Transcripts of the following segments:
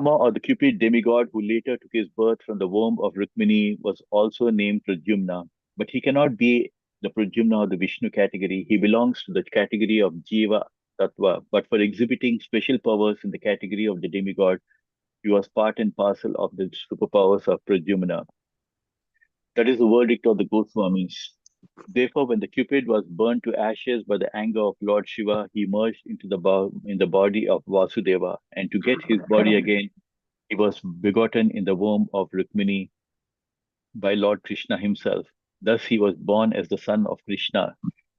Or the Cupid demigod who later took his birth from the womb of Rukmini was also named Pradyumna, but he cannot be the Pradyumna of the Vishnu category. He belongs to the category of Jiva Tattva, but for exhibiting special powers in the category of the demigod, he was part and parcel of the superpowers of Pradyumna. That is the verdict of the Goswamis. Therefore, when the Cupid was burned to ashes by the anger of Lord Shiva, he merged into in the body of Vasudeva, and to get his body again, he was begotten in the womb of Rukmini by Lord Krishna himself. Thus, he was born as the son of Krishna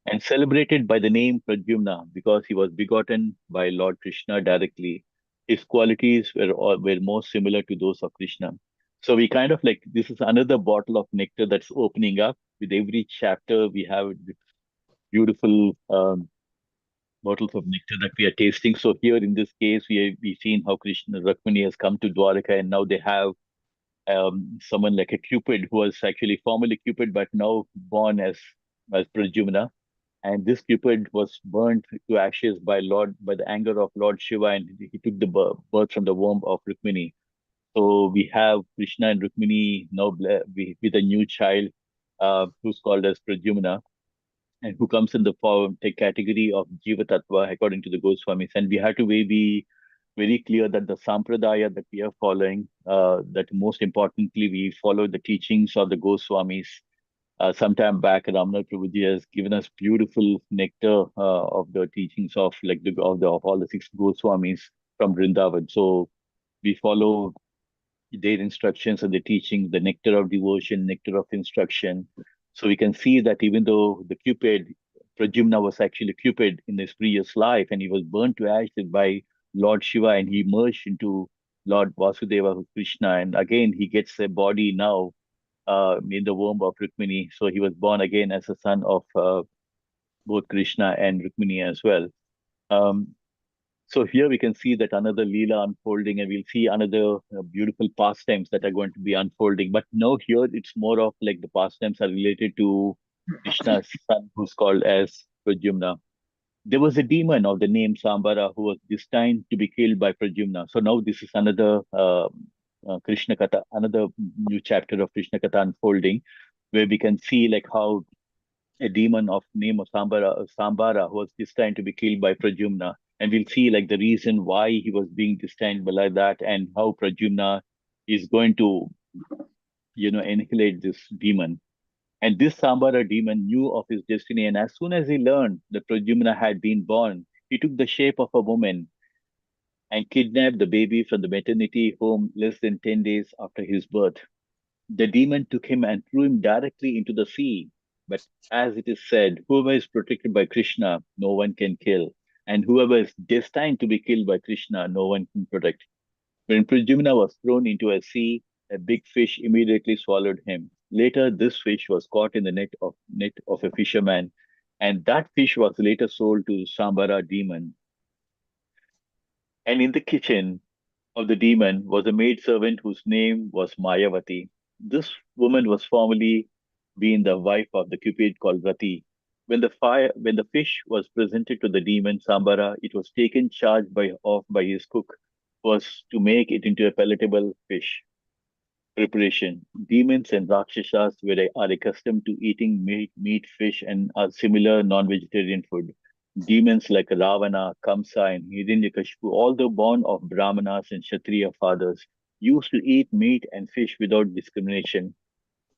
and celebrated by the name Pradyumna because he was begotten by Lord Krishna directly. His qualities were more similar to those of Krishna. So we kind of like this is another bottle of nectar that's opening up. With every chapter, we have beautiful bottles of nectar that we are tasting. So here in this case, we seen how Krishna Rukmini has come to Dwaraka, and now they have someone like a Cupid who was actually formerly Cupid but now born as Pradyumna. And this Cupid was burnt to ashes by the anger of Lord Shiva, and he took the birth from the womb of Rukmini. So we have Krishna and Rukmini now with a new child who's called as Pradyumna, and who comes in the the category of Jiva Tattva according to the Goswamis. And we have to be very clear that the sampradaya that we are following, that most importantly, we follow the teachings of the Goswamis. Sometime back, Ramana Prabhuji has given us beautiful nectar of the teachings of like of all the six Goswamis from Vrindavan. So we follow their instructions and the teachings, the nectar of devotion, nectar of instruction. So we can see that even though the Cupid, Pradyumna was actually Cupid in his previous life, and he was burnt to ashes by Lord Shiva, and he merged into Lord Vasudeva, who's Krishna, and again he gets a body now in the womb of Rukmini. So he was born again as a son of both Krishna and Rukmini as well. Um, so here we can see that another Leela unfolding, and we'll see another beautiful pastimes that are going to be unfolding. But now here it's more of like the pastimes are related to Krishna's son, who's called as Pradyumna. There was a demon of the name Sambara who was destined to be killed by Pradyumna. So now this is another Krishna Katha, another new chapter of Krishna Katha unfolding, where we can see like how a demon of name of Sambara was destined to be killed by Pradyumna. And we'll see like the reason why he was being destined like that, and how Pradyumna is going to, annihilate this demon. And this Sambara demon knew of his destiny, and as soon as he learned that Pradyumna had been born, he took the shape of a woman and kidnapped the baby from the maternity home less than 10 days after his birth. The demon took him and threw him directly into the sea. But as it is said, whoever is protected by Krishna, no one can kill. And whoever is destined to be killed by Krishna, no one can protect. When Pradyumna was thrown into a sea, a big fish immediately swallowed him. Later, this fish was caught in the net of a fisherman, and that fish was later sold to Sambara demon. And in the kitchen of the demon was a maidservant whose name was Mayavati. This woman was formerly been the wife of the Cupid called Rati. When the fish was presented to the demon Sambara, it was taken charge by his cook was to make it into a palatable fish preparation. Demons and Rakshasas are accustomed to eating meat, fish, and similar non-vegetarian food. Demons like Ravana, Kamsa, and Hiranyakashipu, although born of Brahmanas and Kshatriya fathers, used to eat meat and fish without discrimination.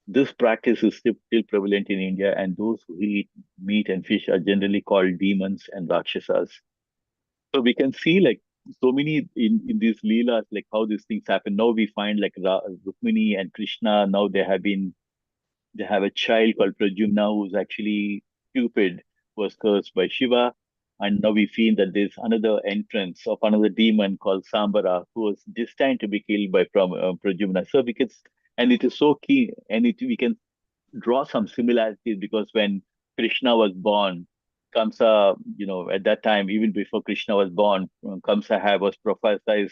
This practice is still prevalent in India, and those who eat meat and fish are generally called demons and Rakshasas. So we can see like so many in these leelas, like how these things happen. Now we find like Rukmini and Krishna. Now they have a child called Pradyumna who's actually Cupid, was cursed by Shiva, and now we feel that there's another entrance of another demon called Sambara who was destined to be killed by Pradyumna. So because and it is so key, and we can draw some similarities because when Krishna was born, Kamsa, at that time, even before Krishna was born, was prophesied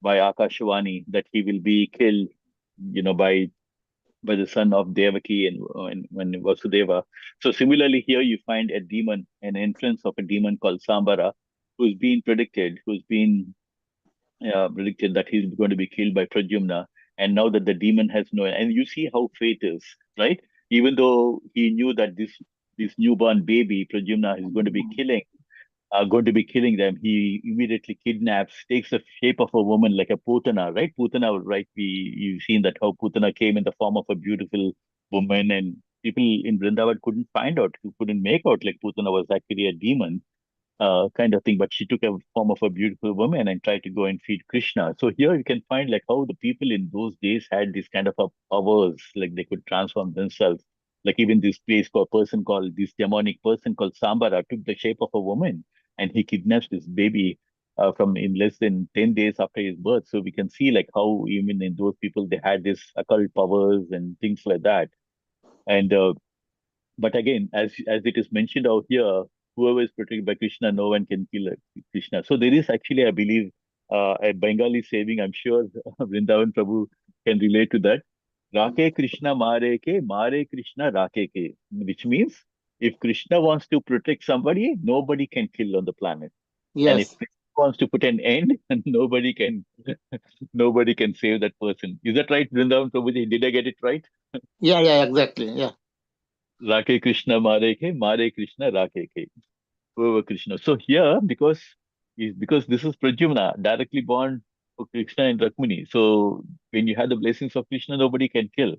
by Akashvani that he will be killed, by the son of Devaki and when Vasudeva. So similarly, here you find a demon, an entrance of a demon called Sambara, who's been predicted, who's been predicted that he's going to be killed by Pradyumna. And now that the demon has no, and you see how fate is, right? Even though he knew that this newborn baby Pradyumna is going to be killing them, he immediately kidnaps, takes the shape of a woman like a Putana, right? Putana, right? You've seen that how Putana came in the form of a beautiful woman, and people in Vrindavan couldn't find out, who couldn't make out like Putana was actually a demon kind of thing. But she took a form of a beautiful woman and tried to go and feed Krishna. So here you can find like how the people in those days had this kind of a powers, like they could transform themselves. Like even this place called person called this demonic person called Sambara took the shape of a woman and he kidnaps this baby from in less than 10 days after his birth. So we can see like how even in those people they had this occult powers and things like that. And but again, as it is mentioned out here, whoever is protected by Krishna, no one can kill Krishna. So there is actually, I believe, a Bengali saying. I'm sure Vrindavan Prabhu can relate to that. Rake Krishna mare Krishna rake ke, which means if Krishna wants to protect somebody, nobody can kill on the planet. And if Yes. Krishna wants to put an end, nobody can save that person. Is that right, Vrindavan Prabhuji? Did I get it right? Yeah, yeah, exactly. Yeah. Rake Krishna mare Krishna rake ke. Whoever Krishna. So here, because this is Pradyumna, directly born of Krishna and Rukmini. So when you have the blessings of Krishna, nobody can kill.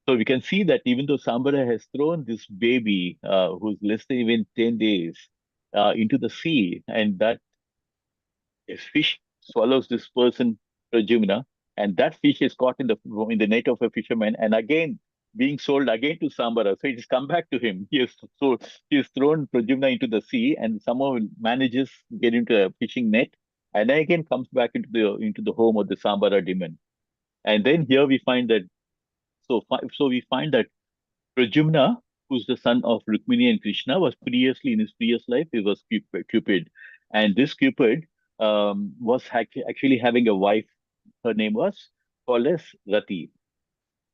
So we can see that even though Sambara has thrown this baby, who's less than even 10 days, into the sea, and that a fish swallows this person, Prajumna, and that fish is caught in the net of a fisherman, and again being sold again to Sambara. So it has come back to him. He has thrown Prajumna into the sea, and somehow manages to get into a fishing net, and again comes back into the home of the Sambara demon. And then here we find that so we find that Pradyumna, who's the son of Rukmini and Krishna, was previously in his previous life, he was Cupid. And this Cupid was actually having a wife. Her name was called as Rati,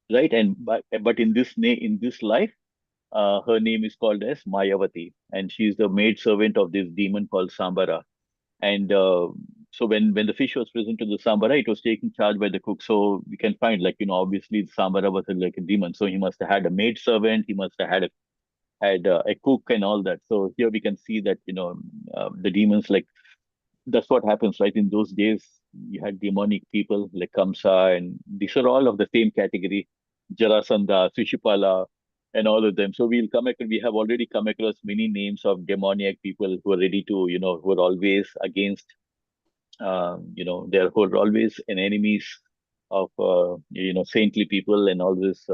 right? And but in this life, her name is called as Mayavati, and she's the maid servant of this demon called Sambara. And so when the fish was present to the Sambara, it was taken charge by the cook. So we can find like obviously Sambara was like a demon, so he must have had a maid servant, he must have had a cook and all that. So here we can see that the demons, like that's what happens, right? In those days, you had demonic people like Kamsa, and these are all of the same category, Jarasandha, Shishupala, and all of them. So we have already come across many names of demoniac people who are ready to, who are always against they're who are always an enemies of saintly people and all this.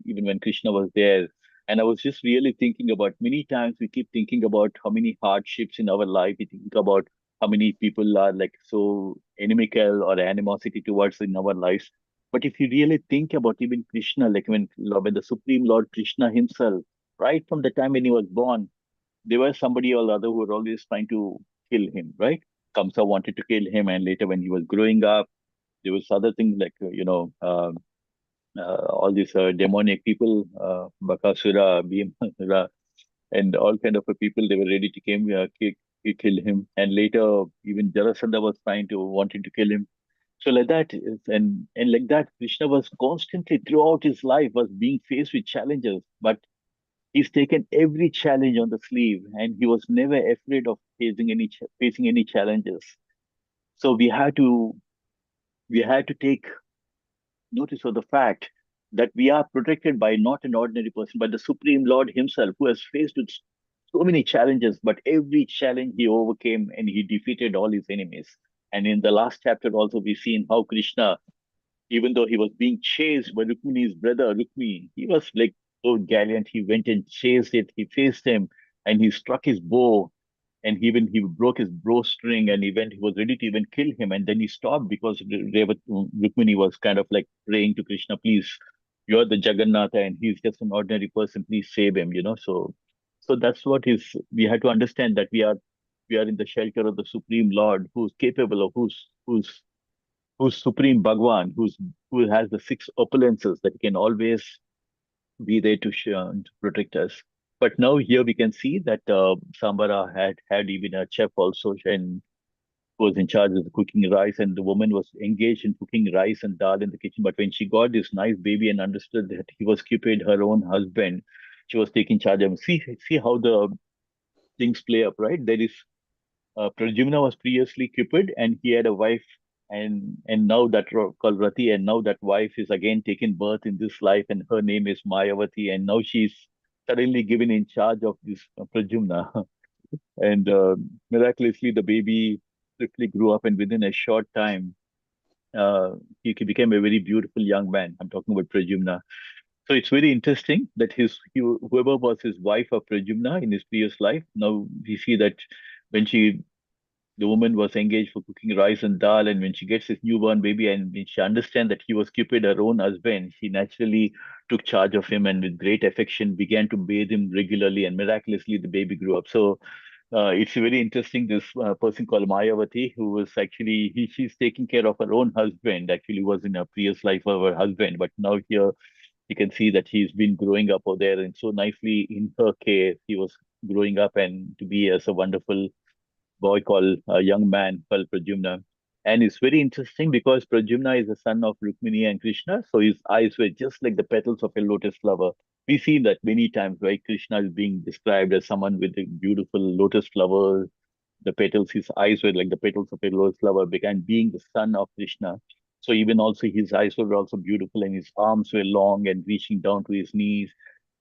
Even when Krishna was there, and I was just really thinking about many times we keep thinking about how many hardships in our life. We think about how many people are like so inimical or animosity towards in our lives. But if you really think about even Krishna, like when the Supreme Lord Krishna himself, right from the time when he was born, there was somebody or other who were always trying to kill him, right? Kamsa wanted to kill him, and later when he was growing up, there was other things like all these demonic people, Bakasura, Bhimasura, and all kind of people. They were ready to kill him, and later even Jarasandha was trying to wanting to kill him. So like that, and like that, Krishna was constantly throughout his life was being faced with challenges, but he's taken every challenge on the sleeve, and he was never afraid of facing any challenges. So we had to take notice of the fact that we are protected by not an ordinary person, but the Supreme Lord Himself, who has faced with so many challenges, but every challenge He overcame and He defeated all His enemies. And in the last chapter, also, we've seen how Krishna, even though he was being chased by Rukmini's brother Rukmi, he was like so gallant. He went and chased it. He faced him, and he struck his bow, and he broke his bowstring, and he was ready to even kill him, and then he stopped because Rukmini was kind of like praying to Krishna, please, you're the Jagannatha, and he's just an ordinary person. Please save him. So that's what is. We had to understand that we are in the shelter of the Supreme Lord, who's capable of who's Supreme Bhagwan, who has the six opulences that can always be there to protect us. But now here we can see that Sambara had even a chef also, and was in charge of cooking rice, and the woman was engaged in cooking rice and dal in the kitchen. But when she got this nice baby and understood that he was Cupid, her own husband, she was taking charge of him. See how the things play up, right? There is Pradyumna was previously Cupid, and he had a wife, and now that called Rati, and now that wife is again taken birth in this life, and her name is Mayavati, and now she's suddenly given in charge of this Pradyumna. And miraculously, the baby swiftly grew up, and within a short time, uh, he became a very beautiful young man. I'm talking about Pradyumna. So it's very interesting that whoever was his wife of Pradyumna in his previous life, now we see that when the woman was engaged for cooking rice and dal, and when she gets this newborn baby, and when she understands that he was Cupid, her own husband, she naturally took charge of him, and with great affection began to bathe him regularly, and miraculously the baby grew up. So it's very interesting. This person called Mayavati, who was actually she's taking care of her own husband. Actually, was in a previous life of her husband, but now here you can see that he's been growing up over there, and so nicely in her care, he was growing up and to be as a wonderful boy called a young man called Pradyumna. And it's very interesting because Pradyumna is the son of Rukmini and Krishna, so his eyes were just like the petals of a lotus flower. We see that many times, right? Krishna is being described as someone with a beautiful lotus flower, the petals, his eyes were like the petals of a lotus flower, began being the son of Krishna. So even also his eyes were also beautiful, and his arms were long and reaching down to his knees,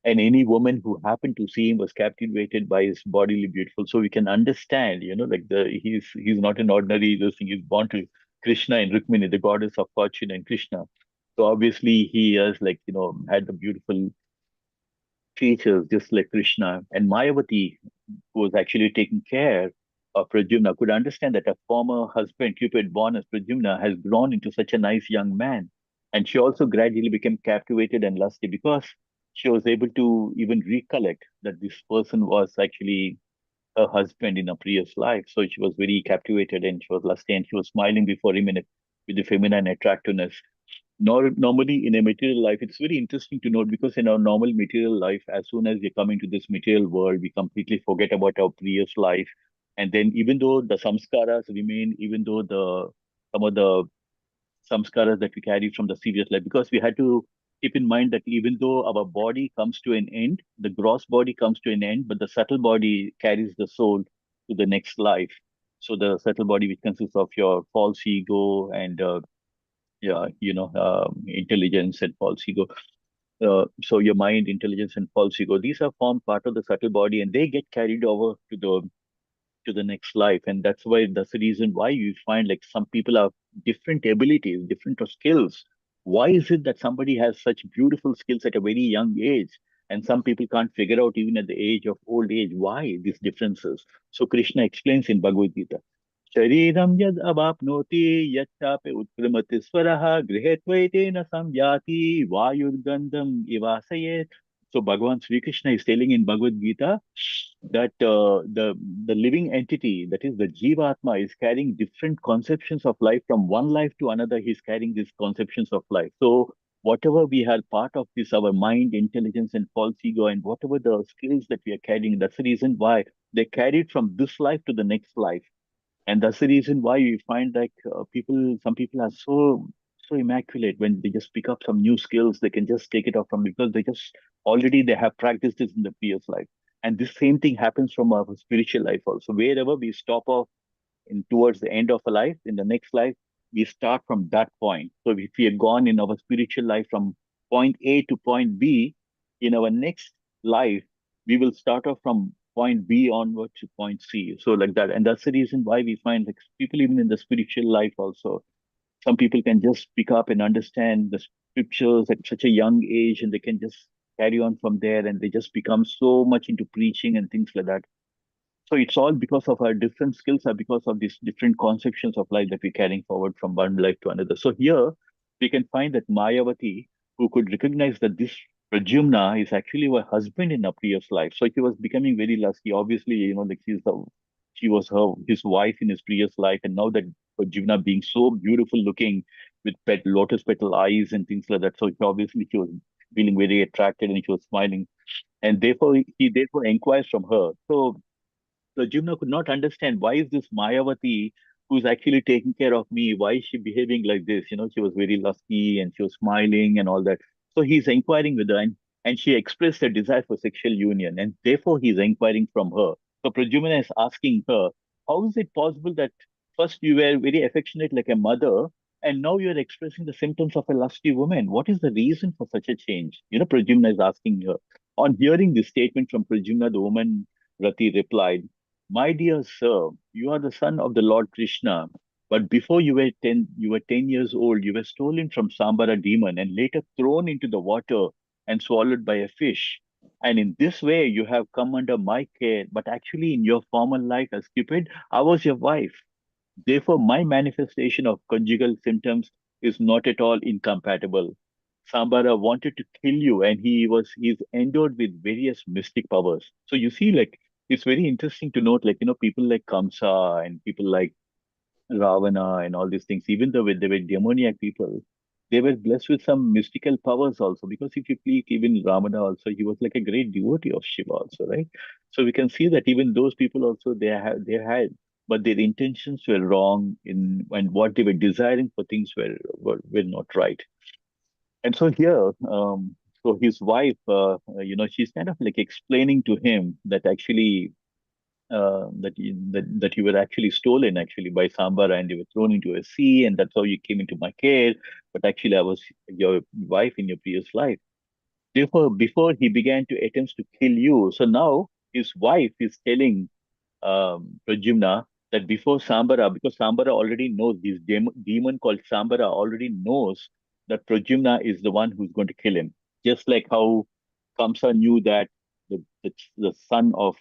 and any woman who happened to see him was captivated by his bodily beautiful. So we can understand, like he's not an ordinary this thing. He's born to Krishna and Rukmini, the goddess of fortune, and Krishna. So obviously he has had the beautiful features just like Krishna. And Mayavati, who was actually taking care of Pradyumna, could understand that a former husband, Cupid, born as Pradyumna, has grown into such a nice young man. And she also gradually became captivated and lusty because she was able to even recollect that this person was actually her husband in a previous life. So she was very captivated and she was lusty and she was smiling before him with the feminine attractiveness. Normally in a material life, it's very interesting to note because in our normal material life, as soon as we come into this material world, we completely forget about our previous life. And then even though the samskaras remain, even though the some of the samskaras that we carry from the previous life, because we had to keep in mind that even though our body comes to an end, the gross body comes to an end, but the subtle body carries the soul to the next life. So the subtle body, which consists of your false ego and yeah, intelligence and false ego. So your mind, intelligence, and false ego, these are form part of the subtle body, and they get carried over to the next life. And that's the reason why you find like some people have different abilities, different skills. Why is it that somebody has such beautiful skills at a very young age, and some people can't figure out even at the age of old age why these differences? So Krishna explains in Bhagavad Gita, शरीरं यद् अवाप्नोति यच्चापि उत्क्रमति स्वरः गृहीत्वैतेन संयाति वायुर्गन्धम् इवासयेत्. So Bhagavan Sri Krishna is telling in Bhagavad Gita that the living entity, that is the Jivatma, is carrying different conceptions of life from one life to another. He's carrying these conceptions of life. So whatever we are part of this, our mind, intelligence, and false ego, and whatever the skills that we are carrying, that's the reason why they carried from this life to the next life. And that's the reason why we find like some people are so immaculate when they just pick up some new skills, they can just take it off from because they just already they have practiced this in the previous life. And this same thing happens from our spiritual life also. Wherever we stop off in towards the end of a life, in the next life, we start from that point. So if we are gone in our spiritual life from point A to point B, in our next life, we will start off from point B onward to point C. So like that. And that's the reason why we find like people even in the spiritual life also, some people can just pick up and understand the scriptures at such a young age and they can just carry on from there and they just become so much into preaching and things like that. So it's all because of our different skills or because of these different conceptions of life that we're carrying forward from one life to another. So here we can find that Mayavati, who could recognize that this Pradyumna is actually her husband in a previous life. So he was becoming very lusty. Obviously, like she was his wife in his previous life, and now that Pradyumna being so beautiful looking with lotus petal eyes and things like that. So obviously she was feeling very attracted and she was smiling. And therefore he therefore inquires from her. So Jimna could not understand why is this Mayavati who's actually taking care of me? Why is she behaving like this? She was very lusty and she was smiling and all that. So he's inquiring with her, and she expressed a desire for sexual union, and therefore he's inquiring from her. So Pradyumna is asking her, how is it possible that first you were very affectionate like a mother, and now you're expressing the symptoms of a lusty woman? What is the reason for such a change? Pradyumna is asking her. On hearing this statement from Pradyumna, the woman Rati replied, my dear sir, you are the son of the Lord Krishna, but before you were 10 years old, you were stolen from Sambara demon and later thrown into the water and swallowed by a fish. And in this way, you have come under my care, but actually in your former life as Cupid, I was your wife. Therefore, my manifestation of conjugal symptoms is not at all incompatible. Sambara wanted to kill you, and he's endowed with various mystic powers. So you see, like it's very interesting to note, like people like Kamsa and people like Ravana and all these things, even though they were demoniac people, they were blessed with some mystical powers also. Because if you please, even Ravana also, he was like a great devotee of Shiva also, right? So we can see that even those people also they had, but their intentions were wrong in and what they were desiring for things were not right. And so here, so his wife, she's kind of like explaining to him that actually that you were actually stolen actually by Sambara and you were thrown into a sea and that's how you came into my care. But actually, I was your wife in your previous life. Therefore, before he began to attempts to kill you, so now his wife is telling Pradyumna that before Sambara, because Sambara already knows this demon called Sambara already knows that Pradyumna is the one who's going to kill him. Just like how Kamsa knew that the son of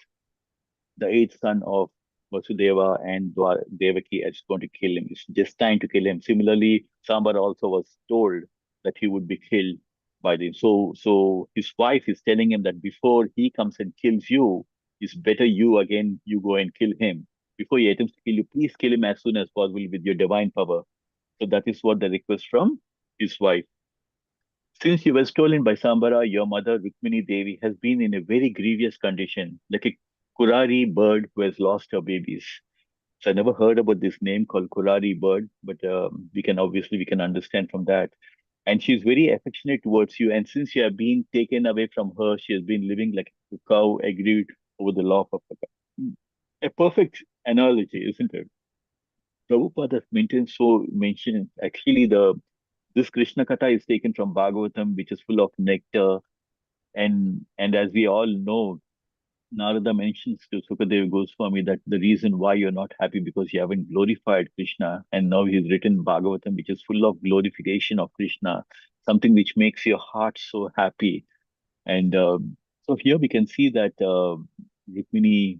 the eighth son of Vasudeva and Devaki is going to kill him. It's destined to kill him. Similarly, Sambar also was told that he would be killed by them. So his wife is telling him that before he comes and kills you, it's better you go and kill him. Before he attempts to kill you, please kill him as soon as possible with your divine power. So that is what the request from his wife. Since you were stolen by Sambara, your mother, Rukmini Devi, has been in a very grievous condition, like a Kurari bird who has lost her babies. So I never heard about this name called Kurari bird, but we can understand from that. And she's very affectionate towards you. And since you have been taken away from her, she has been living like a cow, aggrieved over the loss of a cow. A perfect analogy, isn't it? Prabhupada maintains so mentioned actually the this Krishna Katha is taken from Bhagavatam, which is full of nectar. And as we all know, Narada mentions to Sukadeva Goswami that the reason why you're not happy because you haven't glorified Krishna. And now he's written Bhagavatam, which is full of glorification of Krishna, something which makes your heart so happy. And so here we can see that Rukmini,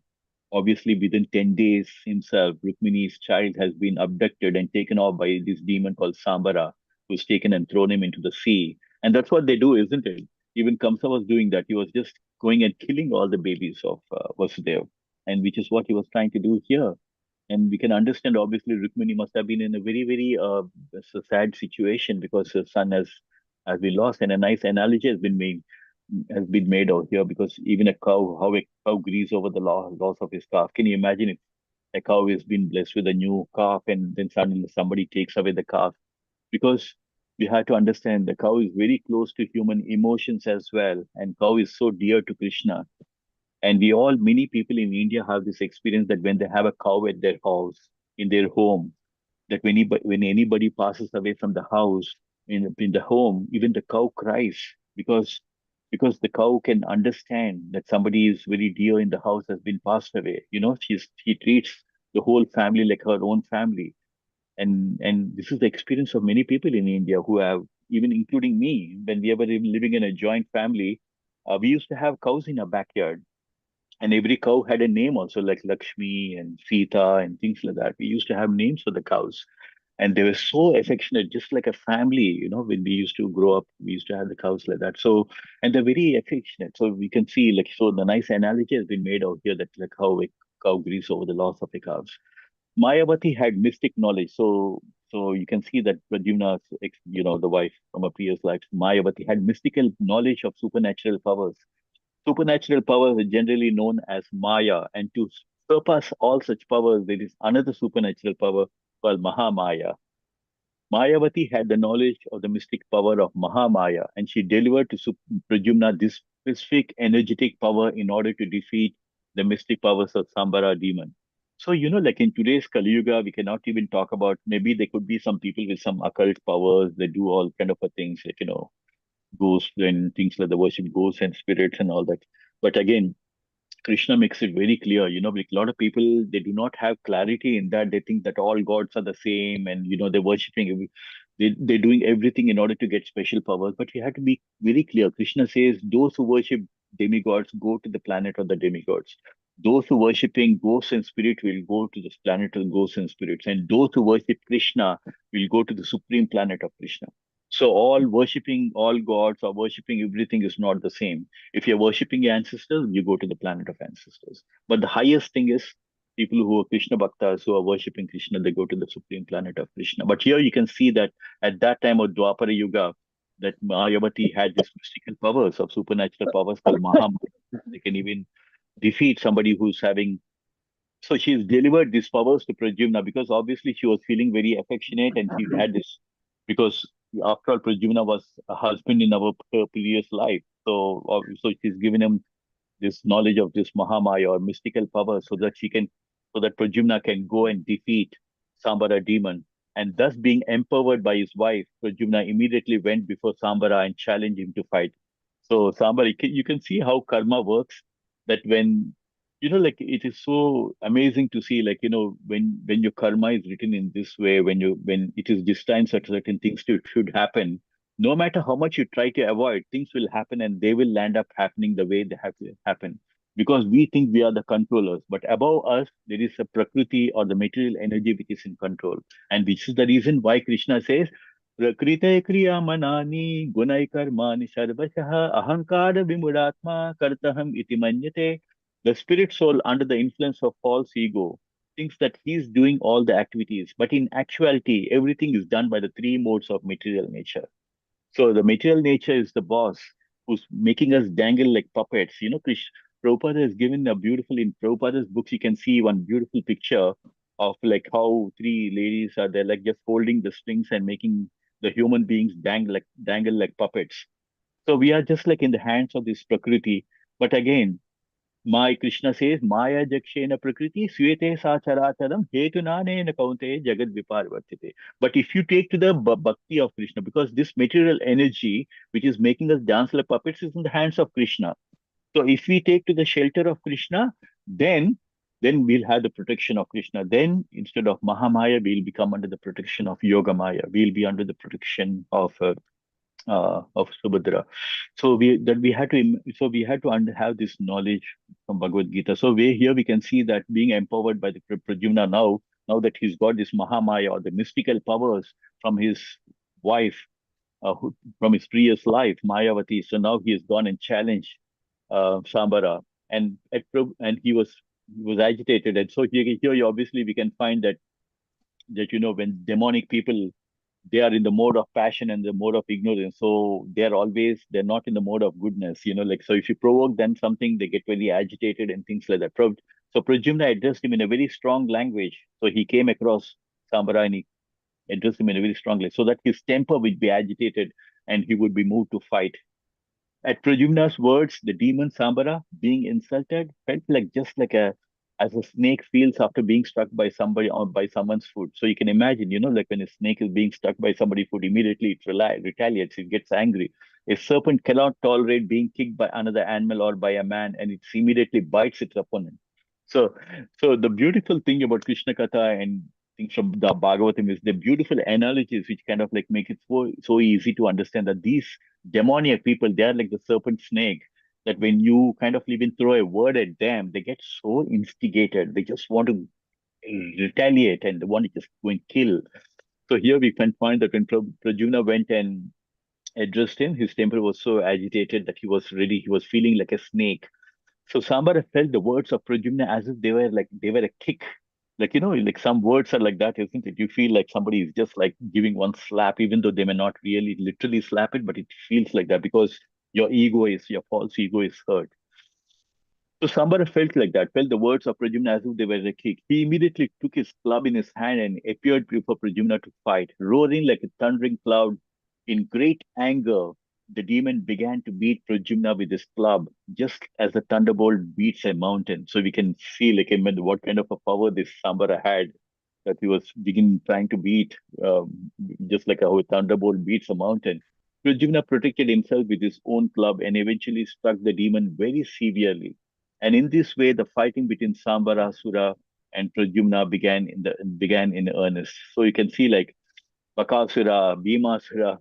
obviously within 10 days himself, Rukmini's child has been abducted and taken off by this demon called Sambara, who's taken and thrown him into the sea. And that's what they do, isn't it? Even Kamsa was doing that. He was just going and killing all the babies of Vasudeva, and which is what he was trying to do here. And we can understand, obviously, Rukmini must have been in a very sad situation because her son has been lost. And a nice analogy has been made out here because even a cow, how a cow grieves over the loss of his calf. Can you imagine if a cow has been blessed with a new calf and then suddenly somebody takes away the calf? Because we have to understand the cow is very close to human emotions as well, and cow is so dear to Krishna. And many people in India have this experience that when they have a cow at their house, in their home, that when anybody passes away from the house in the home, even the cow cries because the cow can understand that somebody is very dear in the house has been passed away. She treats the whole family like her own family, and this is the experience of many people in India who have, even including me, when we were living in a joint family, we used to have cows in our backyard, and every cow had a name also, like Lakshmi and Sita and things like that. We used to have names for the cows. And they were so affectionate, just like a family, when we used to grow up, we used to have the cows like that. So, and they're very affectionate. So we can see, like, so the nice analogy has been made out here that, like, how a cow grieves over the loss of a cows. Mayavati had mystic knowledge. So you can see that Pradyumna's, the wife from a previous life, Mayavati had mystical knowledge of supernatural powers. Supernatural powers are generally known as Maya, and to surpass all such powers, there is another supernatural power called Mahamaya. Mayavati had the knowledge of the mystic power of Mahamaya, and she delivered to Pradyumna this specific energetic power in order to defeat the mystic powers of Sambara demon. So, like in today's Kali Yuga, we cannot even talk about, maybe there could be some people with some occult powers that do all kind of a things, like, ghosts and things like the worship ghosts and spirits and all that. But again, Krishna makes it very clear, like a lot of people, they do not have clarity in that. They think that all gods are the same and, they're worshipping, they're doing everything in order to get special powers. But we have to be very clear. Krishna says those who worship demigods go to the planet of the demigods. Those who worshiping ghosts and spirit will go to this planet of ghosts and spirits. And those who worship Krishna will go to the supreme planet of Krishna. So all worshipping all gods or worshipping everything is not the same. If you're worshipping your ancestors, you go to the planet of ancestors. But the highest thing is people who are Krishna Bhaktas, who are worshipping Krishna, they go to the supreme planet of Krishna. But here you can see that at that time of Dwapara Yuga, that Mayavati had these mystical powers of supernatural powers called Mahamaya. They can even defeat somebody who's having. So she's delivered these powers to Pradyumna because obviously she was feeling very affectionate and she had this because after all Pradyumna was a husband in her previous life. So she's given him this knowledge of this Mahamaya or mystical power so that Pradyumna can go and defeat Sambara demon. And thus being empowered by his wife, Pradyumna immediately went before Sambara and challenged him to fight. So Sambara, you can see how karma works, that when, like it is so amazing to see, like, when your karma is written in this way, when it is destined such certain things should happen, no matter how much you try to avoid, things will happen and they will land up happening the way they have to happen. Because we think we are the controllers, but above us, there is a Prakriti or the material energy which is in control. And this is the reason why Krishna says, Prakrite kriya manani gunai karmani sarvashaha ahankara vimuratma kartaham iti manyate. The spirit soul, under the influence of false ego, thinks that he's doing all the activities, but in actuality, everything is done by the three modes of material nature. So the material nature is the boss who's making us dangle like puppets. Prabhupada has given a beautiful, in Prabhupada's books, you can see one beautiful picture of like how three ladies are there, like just holding the strings and making the human beings dangle like puppets. So we are just like in the hands of this Prakriti. But again, my Krishna says, Maya Jakshena Prakriti Swete Sacharacharam Hetunane Kaunte Jagad Viparvartite. But if you take to the bhakti of Krishna, because this material energy which is making us dance like puppets is in the hands of Krishna. So if we take to the shelter of Krishna, then we'll have the protection of Krishna. Then instead of Mahamaya, we'll become under the protection of Yoga Maya. We'll be under the protection of Subhadra. So we had to have this knowledge from Bhagavad Gita. So we can see that being empowered by the Pradyumna now that he's got this Mahamaya or the mystical powers from his wife, from his previous life, Mayavati. So now he has gone and challenged Sambara, and he was agitated. And so here obviously we can find that when demonic people, they are in the mode of passion and the mode of ignorance. So they're not in the mode of goodness, like, so if you provoke them something, they get very agitated and things like that. So Pradyumna addressed him in a very strong language. So he came across Sambara and he addressed him in a very strong language so that his temper would be agitated and he would be moved to fight. At Pradyumna's words, the demon Sambara, being insulted, felt like just like as a snake feels after being struck by somebody or by someone's foot. So you can imagine, like when a snake is being struck by somebody's foot, immediately it retaliates, it gets angry. A serpent cannot tolerate being kicked by another animal or by a man, and it immediately bites its opponent. So, so the beautiful thing about Krishna Katha and things from the Bhagavatam is the beautiful analogies which kind of like make it so easy to understand that these demoniac people, they are like the serpent snake, that when you kind of even throw a word at them, they get so instigated. They just want to retaliate and they want to just go and kill. So here we can find that when Pradyumna went and addressed him, his temper was so agitated that he was ready, he was feeling like a snake. So Sambara felt the words of Pradyumna as if they were a kick. Like, like some words are like that, isn't it? You feel like somebody is just like giving one slap, even though they may not really literally slap it, but it feels like that because your false ego is hurt. So Sambara felt like that, felt the words of Pradyumna as if they were a kick. He immediately took his club in his hand and appeared before Pradyumna to fight. Roaring like a thundering cloud, in great anger, the demon began to beat Pradyumna with his club, just as a thunderbolt beats a mountain. So we can see like what kind of a power this Sambara had, that he was trying to beat, just like how a thunderbolt beats a mountain. Pradyumna protected himself with his own club and eventually struck the demon very severely. And in this way, the fighting between Sambarasura and Pradyumna began in earnest. So you can see like Bakasura, Bhimasura.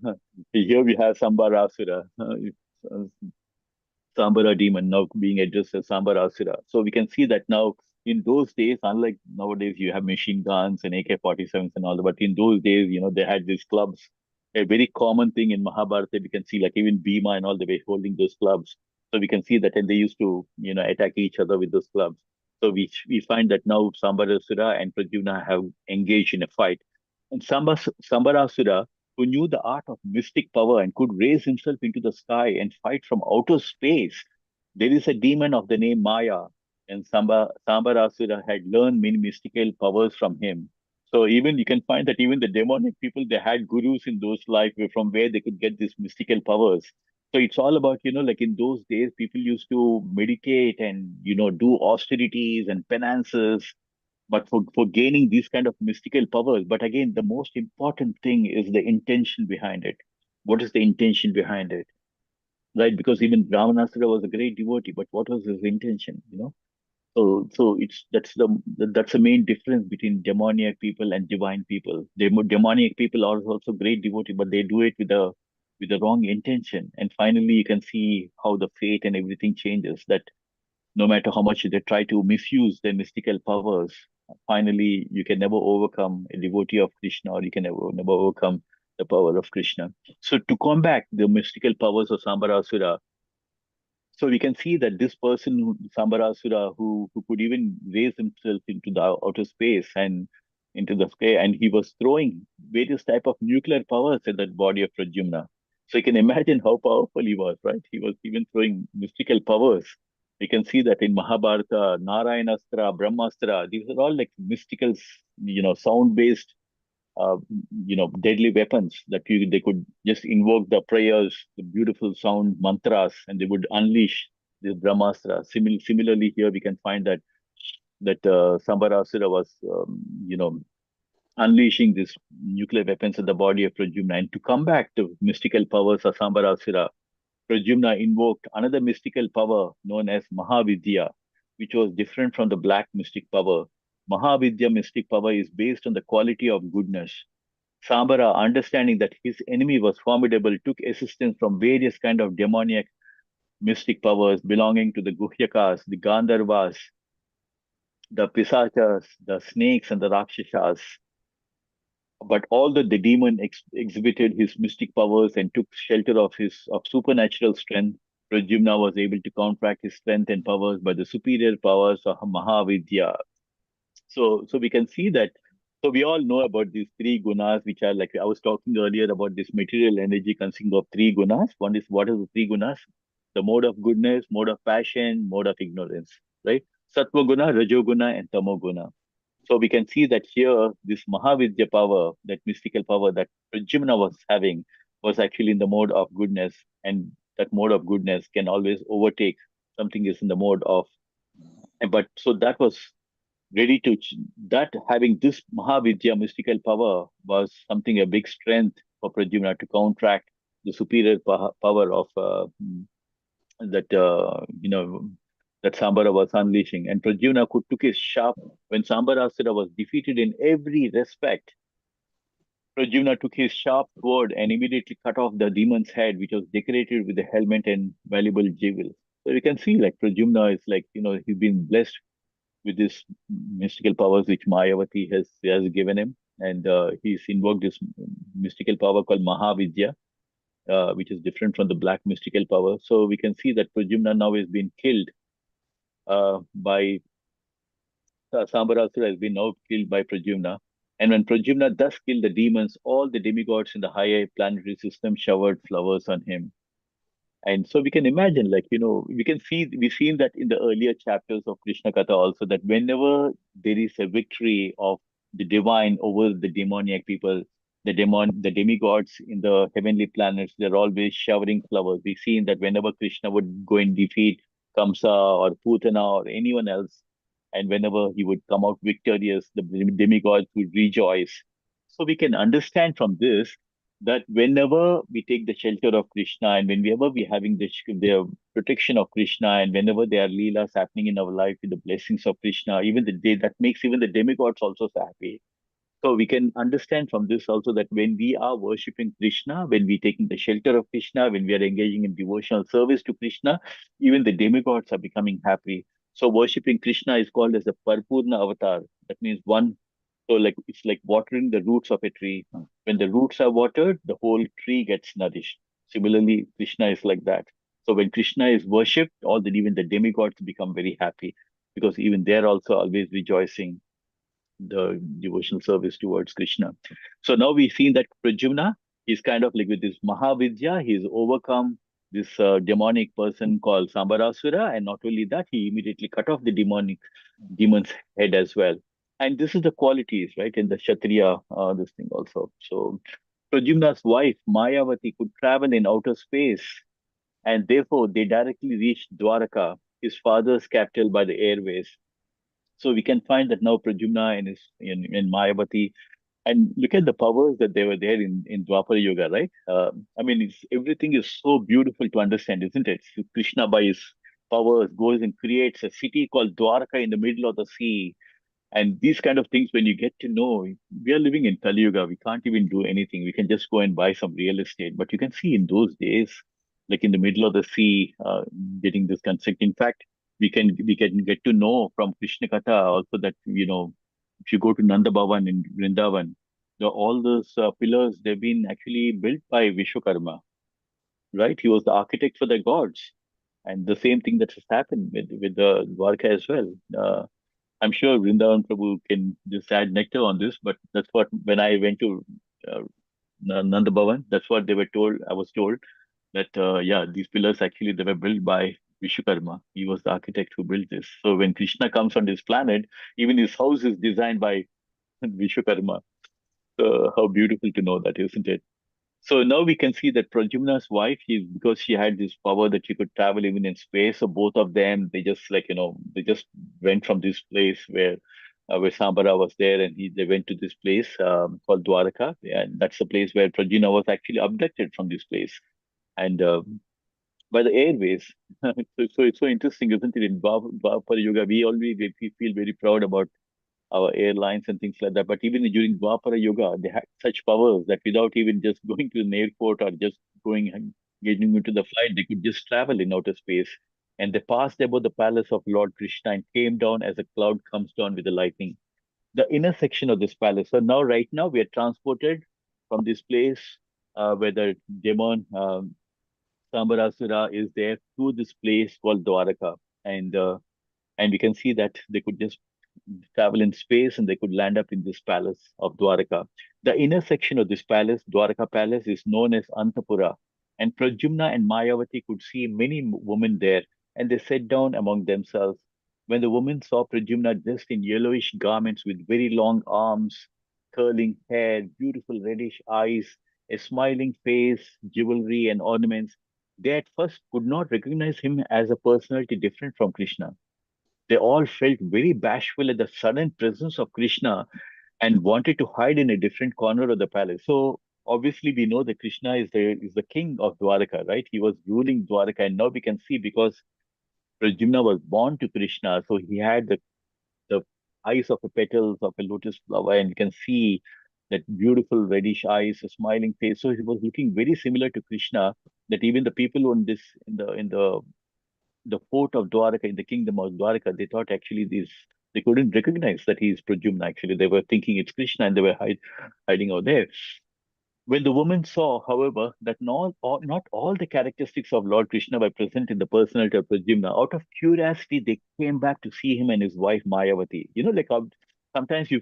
Here we have Sambarasura. Sambara demon now being addressed as Sambara Asura. So we can see that now in those days, unlike nowadays, you have machine guns and AK-47s and all that, but in those days, they had these clubs. A very common thing in Mahabharata, we can see like even Bhima and all the way holding those clubs. So we can see that, and they used to, attack each other with those clubs. So we find that now Sambarasura and Pradyumna have engaged in a fight. And Sambarasura, who knew the art of mystic power and could raise himself into the sky and fight from outer space. There is a demon of the name Maya, and Sambarasura had learned many mystical powers from him. So even you can find that even the demonic people, they had gurus in those life from where they could get these mystical powers. So it's all about, like in those days, people used to meditate and, do austerities and penances, but for gaining these kind of mystical powers. But again, the most important thing is the intention behind it. What is the intention behind it? Right? Because even Ramanasura was a great devotee, but what was his intention? So that's the main difference between demoniac people and divine people. Demoniac people are also great devotee, but they do it with the wrong intention. And finally, you can see how the fate and everything changes. That no matter how much they try to misuse their mystical powers, finally you can never overcome a devotee of Krishna, or you can never overcome the power of Krishna. So to combat the mystical powers of Sambarasura, so we can see that this person, Sambarasura, who could even raise himself into the outer space and into the sky, and he was throwing various type of nuclear powers at that body of Pradyumna. So you can imagine how powerful he was, right? He was even throwing mystical powers. We can see that in Mahabharata, Narayanastra, Brahmastra, these are all like mystical, sound-based deadly weapons that they could just invoke the prayers, the beautiful sound mantras, and they would unleash this Brahmastra. Similarly, here we can find that Sambarasura was, unleashing these nuclear weapons at the body of Pradyumna. And to combat the mystical powers of Sambarasura, Pradyumna invoked another mystical power known as Mahavidya, which was different from the black mystic power. Mahavidya mystic power is based on the quality of goodness. Sambara, understanding that his enemy was formidable, took assistance from various kind of demoniac mystic powers belonging to the Guhyakas, the Gandharvas, the Pisachas, the snakes, and the Rakshasas. But although the demon exhibited his mystic powers and took shelter of supernatural strength, Pradyumna was able to counteract his strength and powers by the superior powers of Mahavidya. So we can see that. So we all know about these three gunas, which are like I was talking earlier about this material energy consisting of three gunas. One is, what is the three gunas? The mode of goodness, mode of passion, mode of ignorance, right? Sattva guna, rajoguna, and tamoguna. So we can see that here, this Mahavidya power, that mystical power that Pradyumna was having, was actually in the mode of goodness, and that mode of goodness can always overtake something is in the mode of. But so that was ready to that having this Mahavidya mystical power was something a big strength for Pradyumna to counteract the superior power of that that Sambara was unleashing. And Pradyumna could took his sharp when Sambarasura was defeated in every respect. Pradyumna took his sharp sword and immediately cut off the demon's head, which was decorated with a helmet and valuable jewels. So you can see, like Pradyumna is like he's been blessed with these mystical powers which Mayavati has given him, and he's invoked this mystical power called Mahavidya, which is different from the black mystical power. So we can see that Pradyumna now has been killed by Sambarasura has been now killed by Pradyumna. And when Pradyumna thus killed the demons, all the demigods in the higher planetary system showered flowers on him. And so we can imagine, like, we can see, we've seen that in the earlier chapters of Krishna Katha also, that whenever there is a victory of the divine over the demoniac people, the demigods in the heavenly planets, they're always showering flowers. We've seen that whenever Krishna would go and defeat Kamsa or Putana or anyone else, and whenever he would come out victorious, the demigods would rejoice. So we can understand from this that whenever we take the shelter of Krishna and whenever we're having the protection of Krishna and whenever there are leelas happening in our life with the blessings of Krishna, even the day that makes even the demigods also so happy. So we can understand from this also that when we are worshipping Krishna, when we taking the shelter of Krishna, when we are engaging in devotional service to Krishna, even the demigods are becoming happy. So worshipping Krishna is called as the Parpurna avatar. That means one. So like it's like watering the roots of a tree. When the roots are watered, the whole tree gets nourished. Similarly, Krishna is like that. So when Krishna is worshipped, even the demigods become very happy because even they're also always rejoicing the devotional service towards Krishna. So now we've seen that Pradyumna is kind of like with this Mahavidya, he's overcome this demonic person called Sambarasura, and not only that, he immediately cut off the demon's head as well. And this is the qualities, right, in the Kshatriya, this thing also. So Pradyumna's wife, Mayavati, could travel in outer space, and therefore they directly reached Dwaraka, his father's capital, by the airways. So we can find that now Pradyumna and in Mayavati, and look at the powers that they were there in Dwapara Yoga, right? I mean, everything is so beautiful to understand, isn't it? So Krishna, by his powers, goes and creates a city called Dwarka in the middle of the sea, and these kind of things, when you get to know, we are living in Kali Yuga. We can't even do anything. We can just go and buy some real estate. But you can see in those days, like in the middle of the sea, getting this construct. In fact, we can get to know from Krishna Katha also that if you go to Nanda Bhavan in Vrindavan, all those pillars they've been actually built by Vishwakarma, right? He was the architect for the gods, and the same thing that has happened with the Dwarka as well. I'm sure Vrindavan Prabhu can just add nectar on this, but that's what when I went to uh, Nanda Bhavan, that's what they were told. I was told that yeah, these pillars actually they were built by Vishwakarma. He was the architect who built this. So when Krishna comes on this planet, even his house is designed by Vishwakarma. How beautiful to know that, isn't it? So now we can see that Pradyumna's wife, because she had this power that she could travel even in space. So both of them, they just they just went from this place where Sambara was there, and they went to this place called Dwaraka, and that's the place where Pradyumna was actually abducted from this place, and by the airways. So it's so interesting, isn't it? In Dwapara Yuga, we feel very proud about our airlines and things like that. But even during Dwapara Yoga, they had such powers that without even just going to an airport or just going and getting into the flight, they could just travel in outer space. And they passed above the palace of Lord Krishna and came down as a cloud comes down with the lightning. The inner section of this palace. So now, right now, we are transported from this place where the demon Sambarasura is there to this place called Dwaraka. And we can see that they could just travel in space and they could land up in this palace of Dwaraka. The inner section of this palace, Dwaraka Palace, is known as Antapura. And Pradyumna and Mayavati could see many women there, and they sat down among themselves. When the women saw Pradyumna dressed in yellowish garments with very long arms, curling hair, beautiful reddish eyes, a smiling face, jewelry, and ornaments, they at first could not recognize him as a personality different from Krishna. They all felt very bashful at the sudden presence of Krishna and wanted to hide in a different corner of the palace. So obviously we know that Krishna is the king of Dwaraka, right? He was ruling Dwaraka, and now we can see because Pradyumna was born to Krishna, so he had the eyes of the petals of a lotus flower, and you can see that beautiful reddish eyes, a smiling face. So he was looking very similar to Krishna. That even the people on this in the fort of Dwaraka, in the kingdom of Dwaraka, they thought actually they couldn't recognize that he is Pradyumna. Actually, they were thinking it's Krishna, and they were hiding out there. When the woman saw, however, that not all the characteristics of Lord Krishna were present in the personality of Pradyumna, out of curiosity, they came back to see him and his wife Mayavati. Like sometimes you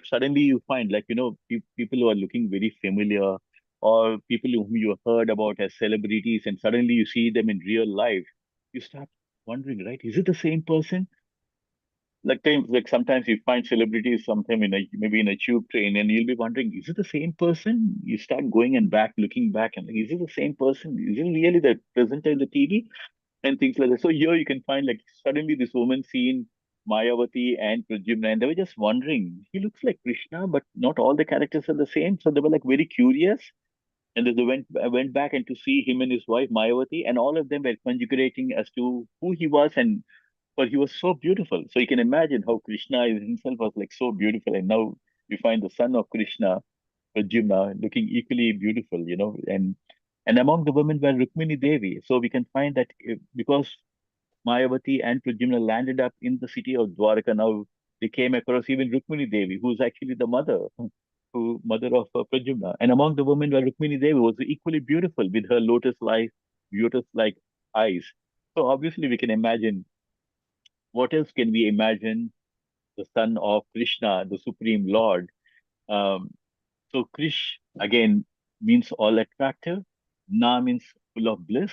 find like people who are looking very familiar. or people whom you heard about as celebrities, and suddenly you see them in real life, you start wondering, right? Is it the same person? Like sometimes you find celebrities sometime in a maybe in a tube train, and you'll be wondering, is it the same person? You start going and back, looking back, and like, is it the same person? Is it really the presenter in the TV? And things like that. So here you can find like suddenly this woman seen Mayavati and Pradyumna, and they were just wondering, he looks like Krishna, but not all the characters are the same. So they were like very curious, and they went back and to see him and his wife Mayavati, and all of them were conjecturing as to who he was, and but he was so beautiful. So you can imagine how Krishna himself was like so beautiful, and now you find the son of Krishna, Pradyumna, looking equally beautiful, and among the women were Rukmini Devi. So we can find that because Mayavati and Pradyumna landed up in the city of Dwarka. Now they came across even Rukmini Devi, who's actually the mother of Pradyumna. And among the women, where Rukmini Devi was equally beautiful with her lotus-like eyes. So obviously, we can imagine what else can we imagine the son of Krishna, the Supreme Lord. Um, so Krish again means all attractive. Na means full of bliss.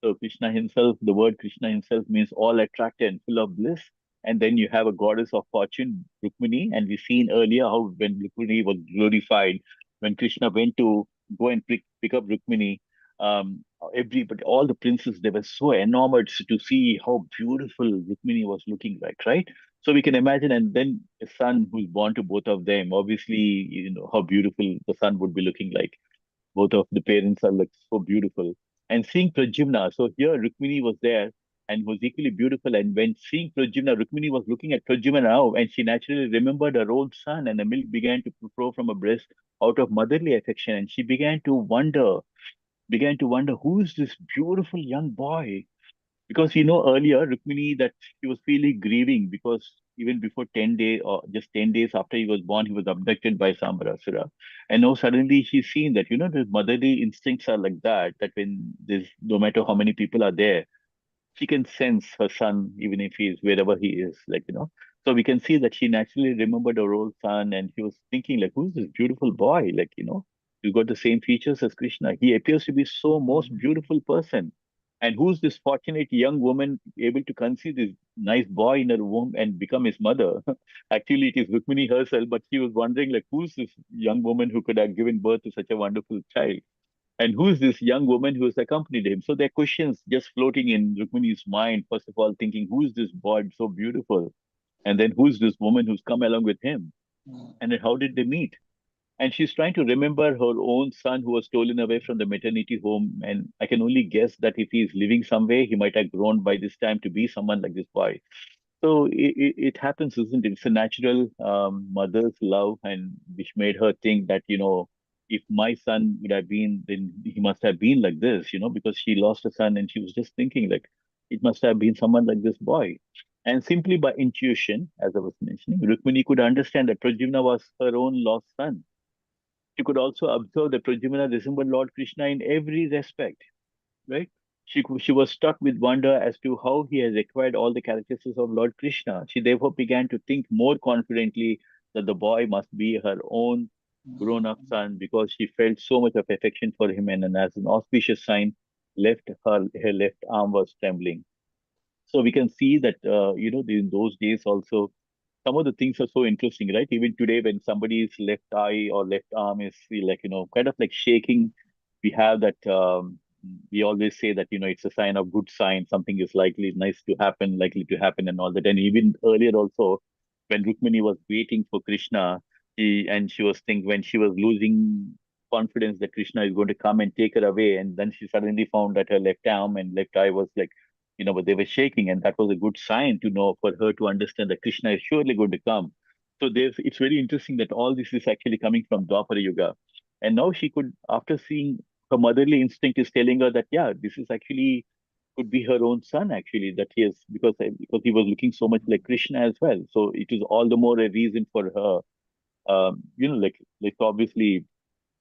So Krishna himself, the word Krishna himself means all attractive and full of bliss. And then you have a goddess of fortune, Rukmini, and we've seen earlier how when Rukmini was glorified, when Krishna went to go and pick up Rukmini, everybody, all the princes, they were so enamored to see how beautiful Rukmini was looking like, right? So we can imagine, and then a son who's born to both of them, obviously, how beautiful the son would be looking like. Both of the parents are like so beautiful. And seeing Pradyumna, so here Rukmini was there and was equally beautiful. And when seeing Pradyumna, Rukmini was looking at Pradyumna now, and she naturally remembered her own son, and the milk began to flow from her breast out of motherly affection. And she began to wonder, who is this beautiful young boy? Because earlier Rukmini that she was feeling grieving because even before 10 days or just 10 days after he was born, he was abducted by Sambarasura. And now suddenly she's seen that, the motherly instincts are like that, that when there's no matter how many people are there, she can sense her son even if he is wherever he is, so we can see that she naturally remembered her old son, and she was thinking like, who's this beautiful boy, he's got the same features as Krishna. He appears to be so most beautiful person, and who's this fortunate young woman able to conceive this nice boy in her womb and become his mother? Actually it is Rukmini herself, but she was wondering like, who's this young woman who could have given birth to such a wonderful child, and who's this young woman who has accompanied him? So there are questions just floating in Rukmini's mind. First of all, thinking, who's this boy so beautiful? And then who's this woman who's come along with him? And then how did they meet? And she's trying to remember her own son who was stolen away from the maternity home. And I can only guess that if he's living somewhere, he might have grown by this time to be someone like this boy. So it happens, isn't it? It's a natural mother's love, and which made her think that, if my son would have been, then he must have been like this, because she lost a son and she was just thinking like, it must have been someone like this boy. And simply by intuition, as I was mentioning, Rukmini could understand that Pradyumna was her own lost son. She could also observe that Pradyumna resembled Lord Krishna in every respect, right? She was struck with wonder as to how he has acquired all the characteristics of Lord Krishna. She therefore began to think more confidently that the boy must be her own grown-up son, because she felt so much of affection for him, and as an auspicious sign, her left arm was trembling. So we can see that in those days also some of the things are so interesting, right? Even today, when somebody's left eye or left arm is like, kind of like shaking, we have that. We always say that, it's a sign of good sign. Something is likely to happen, and all that. And even earlier also, when Rukmini was waiting for Krishna, she was thinking when she was losing confidence that Krishna is going to come and take her away, and then she suddenly found that her left arm and left eye was like, but they were shaking, and that was a good sign to know for her to understand that Krishna is surely going to come. So it's very interesting that all this is actually coming from Dwapara Yuga, and now she could, after seeing her motherly instinct is telling her that yeah, this is actually could be her own son actually, that he is, because he was looking so much like Krishna as well. So it is all the more a reason for her, like obviously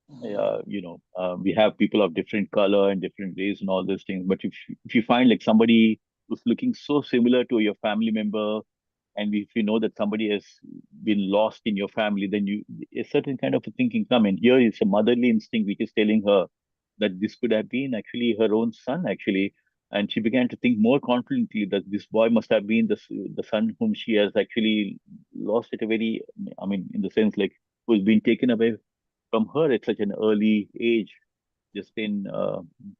we have people of different color and different race and all those things. But if you find like somebody who's looking so similar to your family member, And if you know that somebody has been lost in your family, then you a certain kind of a thinking come. And here is a motherly instinct which is telling her that this could have been actually her own son, actually. And she began to think more confidently that this boy must have been the son whom she has actually lost at a very, I mean, in the sense like who's been taken away from her at such an early age, just in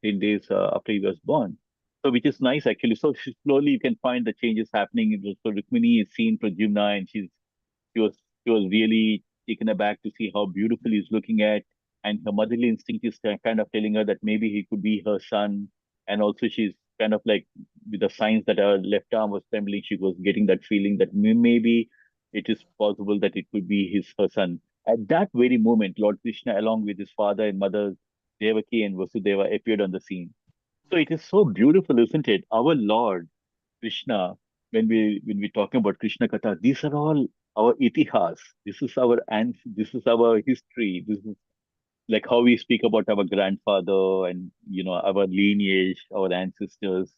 10 days after he was born. So, which is nice actually. So, slowly you can find the changes happening. So, Rukmini is seeing Pradyumna, and she was she was really taken aback to see how beautiful he's looking at, and her motherly instinct is kind of telling her that maybe he could be her son. And also, she's kind of like with the signs that her left arm was trembling, she was getting that feeling that maybe it is possible that it could be her son. At that very moment, Lord Krishna, along with his father and mother Devaki and Vasudeva, appeared on the scene. So it is so beautiful, isn't it? Our Lord Krishna, when we talking about Krishna Katha, these are all our itihas. This is our history. This is like how we speak about our grandfather and our lineage, our ancestors.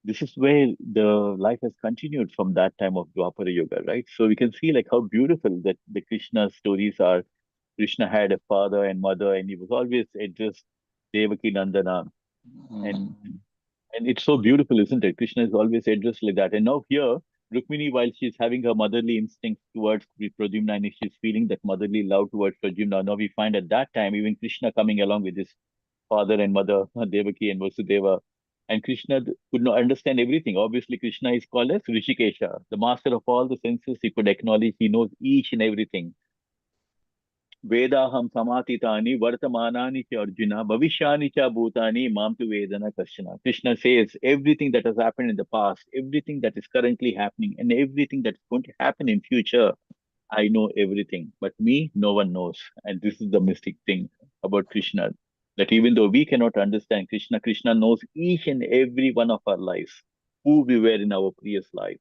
This is where the life has continued from that time of Dwapara Yuga, right? So we can see like how beautiful that the Krishna stories are. Krishna had a father and mother, and he was always addressed Devaki Nandana, and Mm. and it's so beautiful, isn't it? Krishna is always addressed like that. And now here, Rukmini, while she's having her motherly instinct towards Pradyumna, and she's feeling that motherly love towards Pradyumna, now we find at that time even Krishna coming along with his father and mother, Devaki and Vasudeva. And Krishna could not understand everything. Obviously, Krishna is called as Rishikesha, the master of all the senses. He could acknowledge, he knows each and everything. Vedaham samatitani vartamanani cha Arjuna bhavishyani cha bhutani mam tu vedana kashana. Krishna says everything that has happened in the past, everything that is currently happening, and everything that's going to happen in future, I know everything. But me, no one knows. And this is the mystic thing about Krishna. That even though we cannot understand Krishna, Krishna knows each and every one of our lives, who we were in our previous life,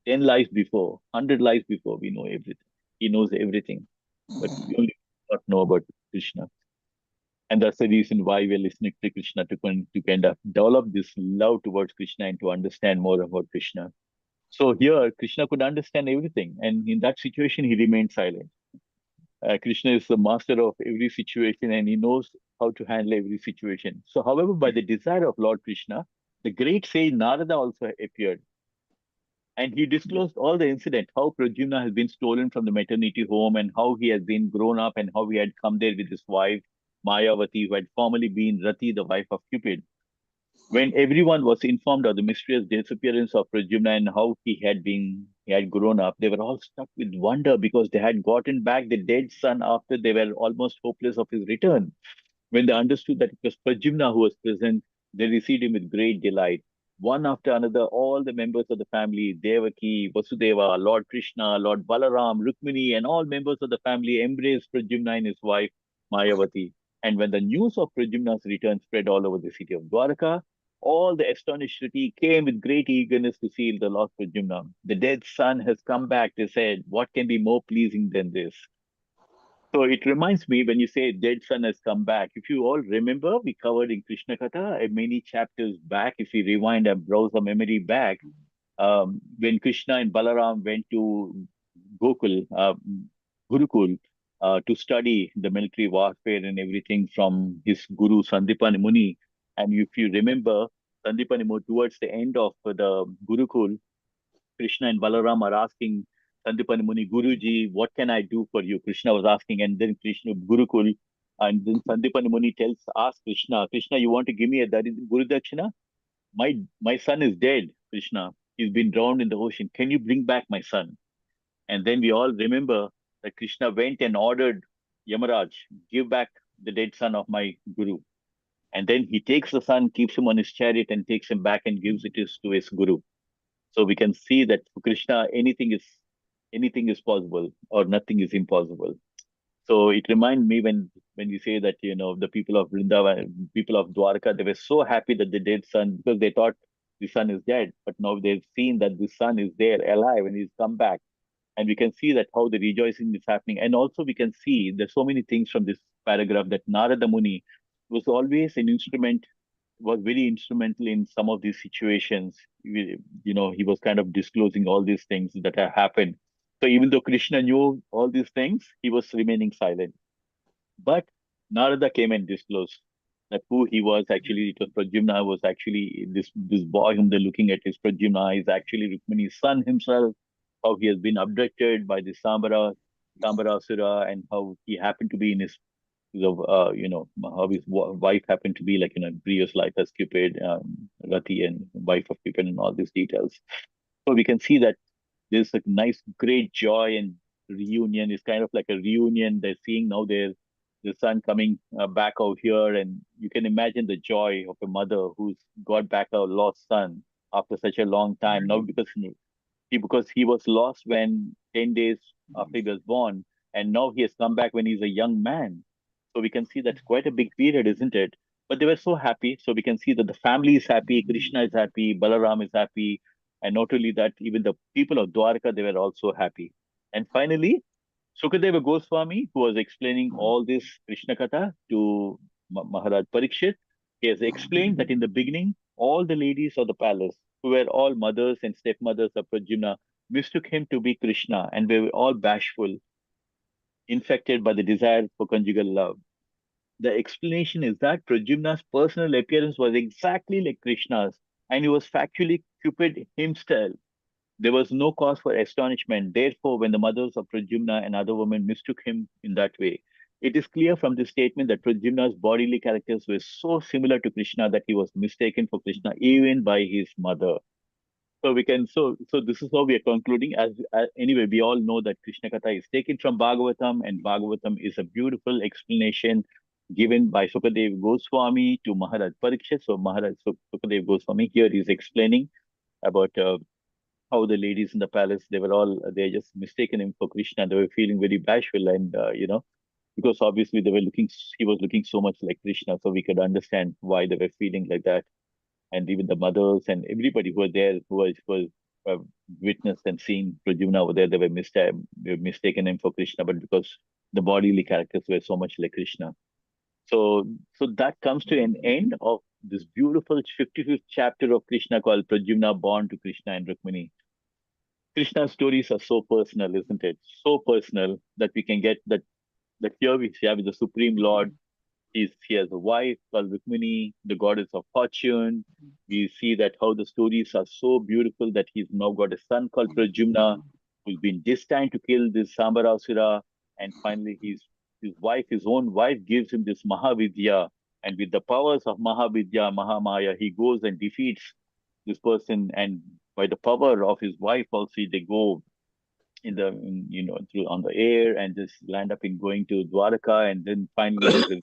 10 lives before, 100 lives before, we know everything. He knows everything but we only do not know about Krishna. And that's the reason why we're listening to Krishna to kind of develop this love towards Krishna and to understand more about Krishna. So here, Krishna could understand everything. And in that situation, he remained silent. Krishna is the master of every situation and he knows how to handle every situation. So, however, by the desire of Lord Krishna, the great sage Narada also appeared. And he disclosed all the incident, how Pradyumna has been stolen from the maternity home and how he has been grown up and how he had come there with his wife, Mayavati, who had formerly been Rati, the wife of Cupid. When everyone was informed of the mysterious disappearance of Pradyumna and how he had grown up, they were all struck with wonder because they had gotten back the dead son after they were almost hopeless of his return. When they understood that it was Pradyumna who was present, they received him with great delight. One after another, all the members of the family, Devaki, Vasudeva, Lord Krishna, Lord Balaram, Rukmini, and all members of the family embraced Pradyumna and his wife, Mayavati. And when the news of Pradyumna's return spread all over the city of Dwarka, all the astonished city came with great eagerness to see the lost Pradyumna. The dead son has come back, they said. What can be more pleasing than this? So it reminds me when you say dead son has come back. If you all remember, we covered in Krishna Katha many chapters back. If we rewind and browse the memory back, when Krishna and Balaram went to Gokul, Gurukul, to study the military warfare and everything from his guru Sandipani Muni. And if you remember, Sandipani Muni, towards the end of the Gurukul, Krishna and Balaram are asking Sandipani Muni, Guruji, what can I do for you? Krishna was asking, and then Krishna Gurukul, and then Sandipani Muni asks Krishna, Krishna, you want to give me a Guru Dakshina? My son is dead, Krishna. He's been drowned in the ocean. Can you bring back my son? And then we all remember that Krishna went and ordered Yamaraj, give back the dead son of my Guru. And then he takes the son, keeps him on his chariot, and takes him back and gives it to his Guru. So we can see that for Krishna, anything is possible or nothing is impossible. So it reminds me when you say that the people of Vrindavan, people of Dwarka, they were so happy that the dead son because they thought the son is dead, but now they've seen that the son is there alive and he's come back, and we can see that how the rejoicing is happening. And also we can see there's so many things from this paragraph that Narada Muni was always an instrument was very instrumental in some of these situations. He was kind of disclosing all these things that have happened. So even though Krishna knew all these things, he was remaining silent. But Narada came and disclosed that who he was actually. It was Pradyumna was actually this boy whom they're looking at is Pradyumna is actually Rukmini's son himself. How he has been abducted by the Sambarasura, and how he happened to be in his of how his wife happened to be like in a previous life as Cupid, Rati, and wife of Cupid, and all these details. So we can see that there's a nice, great joy and reunion. It's kind of like a reunion. They're seeing now the son coming back out here, and you can imagine the joy of a mother who's got back a lost son after such a long time. Now, because he was lost when 10 days after he was born, and now he has come back when he's a young man. So we can see that's quite a big period, isn't it? But they were so happy. So we can see that the family is happy, Krishna is happy, Balaram is happy, and not only that, even the people of Dwarka, they were also happy. And finally, Sukadeva Goswami, who was explaining all this Krishna Katha to Maharaj Parikshit, he has explained that in the beginning, all the ladies of the palace, who were all mothers and stepmothers of Pradyumna, mistook him to be Krishna, and they were all bashful, infected by the desire for conjugal love. The explanation is that Pradyumna's personal appearance was exactly like Krishna's, and he was factually Cupid himself. There was no cause for astonishment. Therefore, when the mothers of Pradyumna and other women mistook him in that way, it is clear from this statement that Pradyumna's bodily characters were so similar to Krishna that he was mistaken for Krishna even by his mother. So we can so this is how we are concluding. As anyway, we all know that Krishna Katha is taken from Bhagavatam, and Bhagavatam is a beautiful explanation given by Sukadev Goswami to Maharaj Parikshit. So Sukadev Goswami here is explaining about how the ladies in the palace they just mistaken him for Krishna. They were feeling very bashful, and because obviously he was looking so much like Krishna, so we could understand why they were feeling like that. And even the mothers and everybody who were there who was uh, witnessed and seen Pradyumna over there, they were mistaken him for Krishna, but because the bodily characters were so much like Krishna. So that comes to an end of this beautiful 55th chapter of Krishna called Pradyumna born to Krishna and Rukmini. Krishna's stories are so personal, isn't it? So personal that we can get that here we have the Supreme Lord. He has a wife called Rukmini, the goddess of fortune. We see that how the stories are so beautiful that he's now got a son called Pradyumna, who's been destined to kill this Sambarasura. And finally, his own wife, gives him this Mahavidya. And with the powers of Mahavidya, Mahamaya, he goes and defeats this person. And by the power of his wife, also, they go through on the air and just land up in going to Dwaraka. And then finally, there's a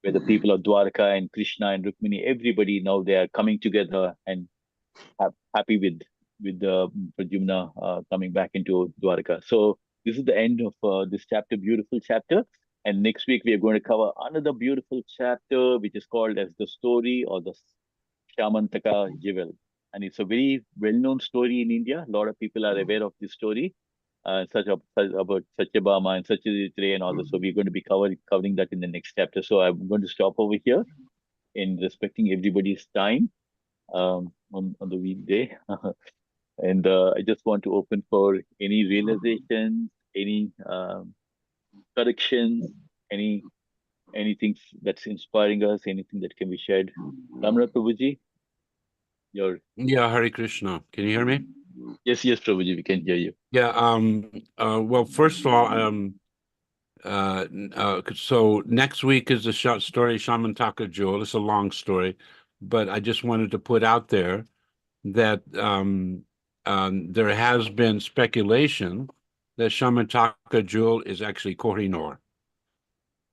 where the people of Dwarka and Krishna and Rukmini, everybody now they are coming together and happy with the Pradyumna coming back into Dwarka. So this is the end of this chapter, beautiful chapter. And next week we are going to cover another beautiful chapter, which is called as the story or the Shamantaka Jewel. And it's a very well-known story in India. A lot of people are aware of this story, about Satyabhama and Satyajit and all this. So we're going to be covering that in the next chapter. So I'm going to stop over here in respecting everybody's time on the weekday. And I just want to open for any realizations, any corrections, any anything that's inspiring us, anything that can be shared. Ramnath Prabhuji, your Yeah, Hare Krishna. Can you hear me? yes, Prabhuji, we can hear you. Yeah. Well, first of all, so next week is the short story Shamantaka Jewel. It's a long story, but I just wanted to put out there that there has been speculation that Shamantaka Jewel is actually Kohinoor.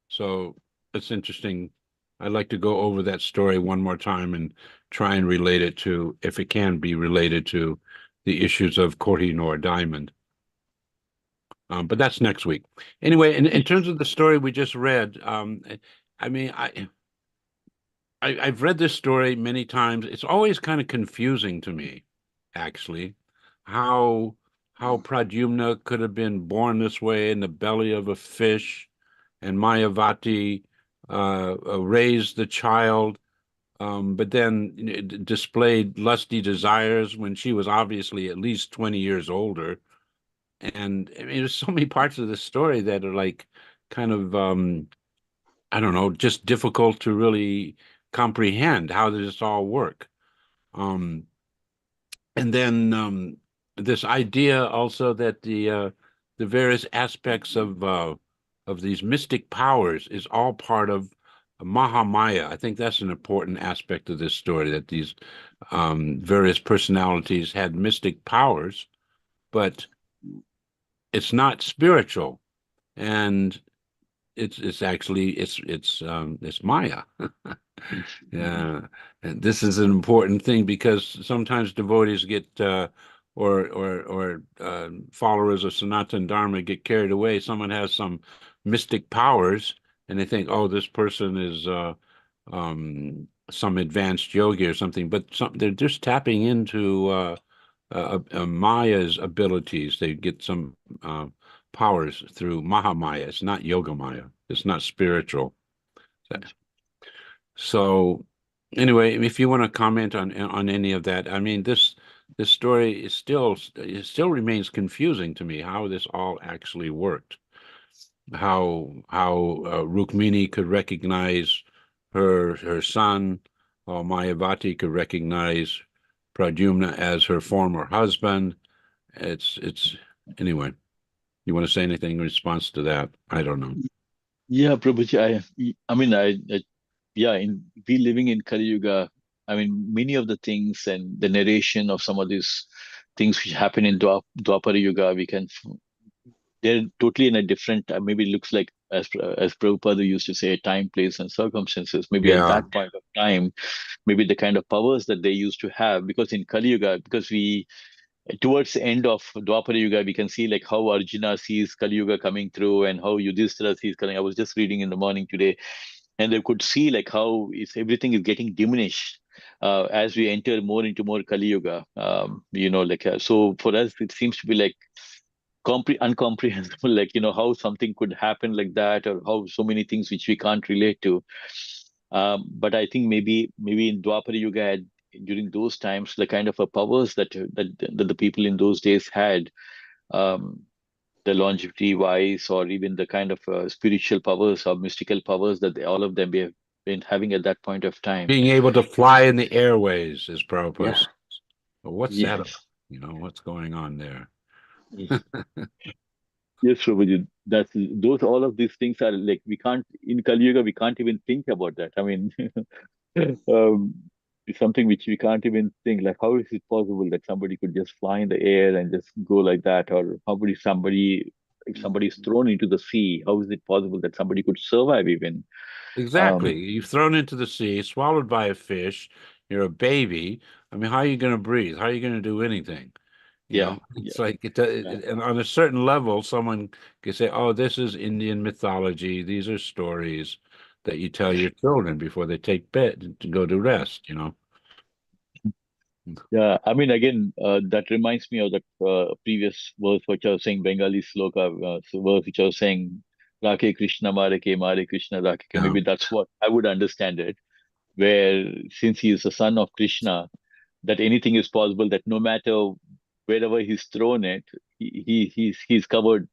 So it's interesting. I'd like to go over that story one more time and try and relate it to, if it can be related to, the issues of Kohinoor diamond. But that's next week. Anyway, in terms of the story we just read, I mean, I've read this story many times. It's always kind of confusing to me, actually, how Pradyumna could have been born this way in the belly of a fish, and Mayavati raised the child but then displayed lusty desires when she was obviously at least 20 years older. And I mean, there's so many parts of the story that are like kind of, I don't know, just difficult to really comprehend. How does this all work? Um, and then this idea also that the various aspects of these mystic powers is all part of Mahamaya. I think that's an important aspect of this story, that these various personalities had mystic powers, but it's not spiritual, and it's actually it's Maya. Yeah, and this is an important thing because sometimes devotees get or followers of Sanatana Dharma get carried away. Someone has some mystic powers, and they think, oh, this person is some advanced yogi or something, but they're just tapping into Maya's abilities. They get some powers through Mahamaya. It's not Yoga Maya. It's not spiritual. So anyway, if you want to comment on any of that, I mean, this story is it still remains confusing to me how this all actually worked. How Rukmini could recognize her son, or Mayavati could recognize Pradyumna as her former husband. It's anyway. You want to say anything in response to that? I don't know. Yeah, Prabhuji, I mean, yeah, we living in Kali Yuga. I mean, many of the things and the narration of some of these things which happen in Dwapara Yuga, they're totally in a different, maybe it looks like, as Prabhupada used to say, time, place, and circumstances. Maybe at Yeah. that point of time, maybe the kind of powers that they used to have, because in Kali Yuga, because towards the end of Dwapara Yuga, we can see like how Arjuna sees Kali Yuga coming through and how Yudhishthira sees Kali. I was just reading in the morning today, and they could see like how everything is getting diminished as we enter more into more Kali Yuga. So for us, it seems to be like uncomprehensible, like how something could happen like that, or how so many things which we can't relate to. But I think maybe in Dwapara Yuga, during those times, the kind of powers that the people in those days had, um, the longevity wise, or even the kind of spiritual powers or mystical powers that all of them have been having at that point of time. Being able to fly in the airways, as Prabhupada Yeah. says. Well, what's that about? Yes. What's going on there? Yes. Yes, Prabhuji. That's those. All of these things are like we can't in Kali Yuga. We can't even think about that. I mean, it's something which we can't even think. Like, how is it possible that somebody could just fly in the air and just go like that? Or how would if somebody is thrown into the sea, how is it possible that somebody could survive even? Exactly. You're thrown into the sea, swallowed by a fish. You're a baby. I mean, how are you going to breathe? How are you going to do anything? Yeah, It's yeah, like yeah. and on a certain level, someone can say, "Oh, this is Indian mythology. These are stories that you tell your children before they take bed to go to rest." Yeah, I mean, again, that reminds me of that previous verse which I was saying, Bengali sloka, verse which I was saying, Rake Krishna, Mare Krishna, Rake. Yeah. Maybe that's what I would understand it, where since he is the son of Krishna, that anything is possible, that no matter wherever he's thrown it, he's covered,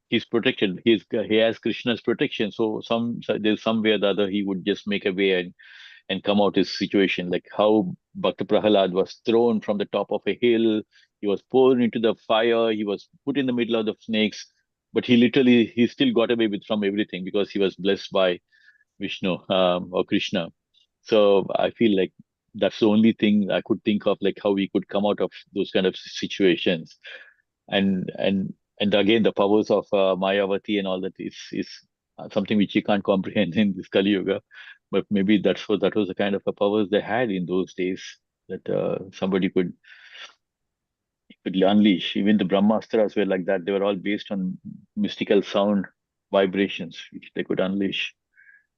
he's protected, he has Krishna's protection. So there's some way or the other he would just make a way and come out his situation, like how Bhakta Prahalad was thrown from the top of a hill, he was poured into the fire, he was put in the middle of the snakes, but he still got away from everything because he was blessed by Vishnu, or Krishna. So I feel like that's the only thing I could think of, like how we could come out of those kind of situations. And again, the powers of Mayavati and all that is something which you can't comprehend in this Kali Yuga. But maybe that was the kind of powers they had in those days, that somebody could unleash. Even the Brahmastras were like that. They were all based on mystical sound vibrations which they could unleash.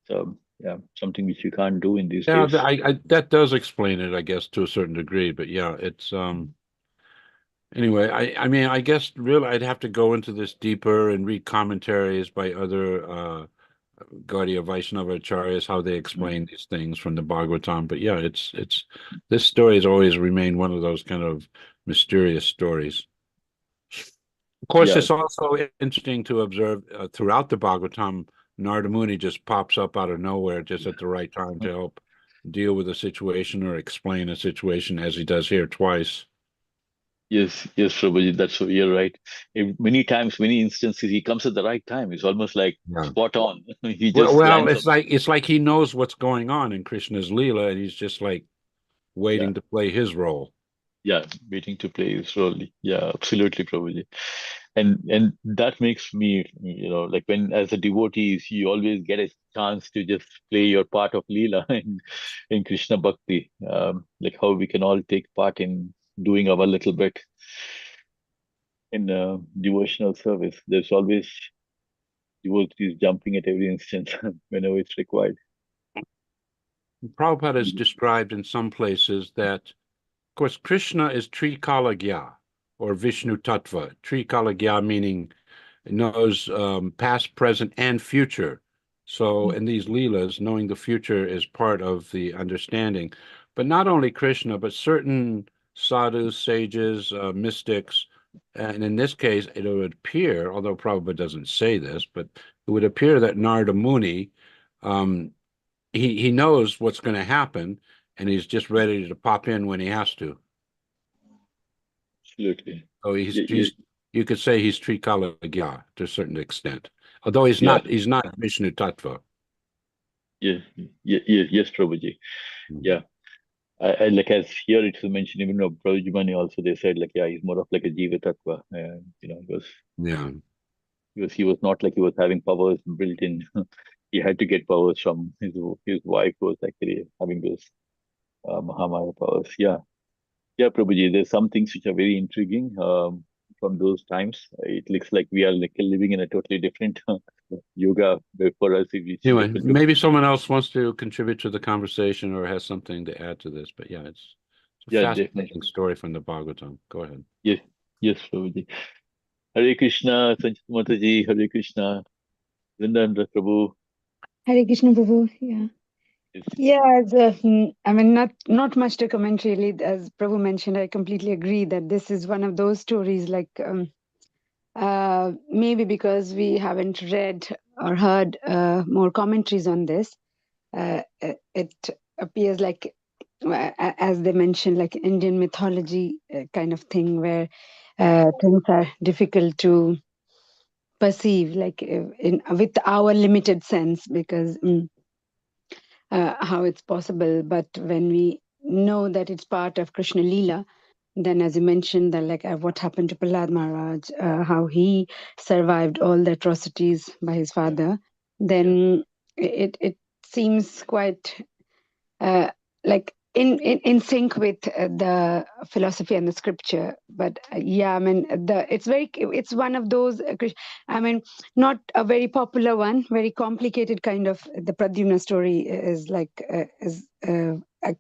So yeah, something which you can't do in these Yeah, days. that does explain it, I guess, to a certain degree. But yeah, it's anyway. I mean, I guess really I'd have to go into this deeper and read commentaries by other Gaudiya Vaishnava Acharyas, how they explain these things from the Bhagavatam. But yeah, it's this story has always remained one of those kind of mysterious stories. Of course, Yeah. it's also interesting to observe throughout the Bhagavatam, Narada Muni just pops up out of nowhere just at the right time to help deal with a situation or explain a situation, as he does here twice. Yes, yes, Prabhuji, that's so you're right. Many times, many instances, he comes at the right time. It's almost like Yeah. spot on. He Well, just well, lands on. it's like he knows what's going on in Krishna's Leela, and he's just like Yeah, waiting to play his role. yeah, waiting to play his role. Yeah, absolutely, Prabhuji. And that makes me, like when as a devotee, you always get a chance to just play your part of Leela in Krishna Bhakti. Like how we can all take part in doing our little bit in devotional service. There's always devotees jumping at every instant whenever it's required. Prabhupada is described in some places that, of course, Krishna is Trikalagya or Vishnu Tattva. Trikalagya meaning knows past, present, and future. So in these leelas, knowing the future is part of the understanding. But not only Krishna, but certain sadhus, sages, mystics, and in this case, it would appear, although Prabhupada doesn't say this, but it would appear that Narada Muni, um, he knows what's going to happen, and he's just ready to pop in when he has to. Absolutely. So Yeah, you could say he's Trikalagya to a certain extent, although he's yeah, not Vishnu Tattva. yeah, yeah, yes, Prabhuji. Yeah. I like as here it's mentioned even of Prabhuji also they said like yeah he's more of like a Jiva Tattva Yeah. he was not like he was having powers built in. He had to get powers from his wife who was actually having those Mahamaya powers. Yeah, yeah, Prabhuji. There's some things which are very intriguing from those times. It looks like we are like living in a totally different yoga for us, which is Anyway, different to. maybe someone else wants to contribute to the conversation or has something to add to this, but yeah, it's a Yeah, fascinating definitely. story from the Bhagavatam. Go ahead. Yes, yes, Prabhuji. Hare Krishna, Sanchit Mataji, Hare Krishna, Vrindandra Prabhu. Hare Krishna Prabhu. Yeah. Yes, Yeah, I mean, not much to comment really. As Prabhu mentioned, I completely agree that this is one of those stories like maybe because we haven't read or heard more commentaries on this, it appears like, as they mentioned, like Indian mythology kind of thing where things are difficult to perceive, like in with our limited sense, because how it's possible. But when we know that it's part of Krishna Leela, then as you mentioned, that like what happened to Prahlad Maharaj, how he survived all the atrocities by his father, then it seems quite like in sync with the philosophy and the scripture. But yeah, I mean, it's one of those I mean, not a very popular one, very complicated kind of. The Pradyumna story is like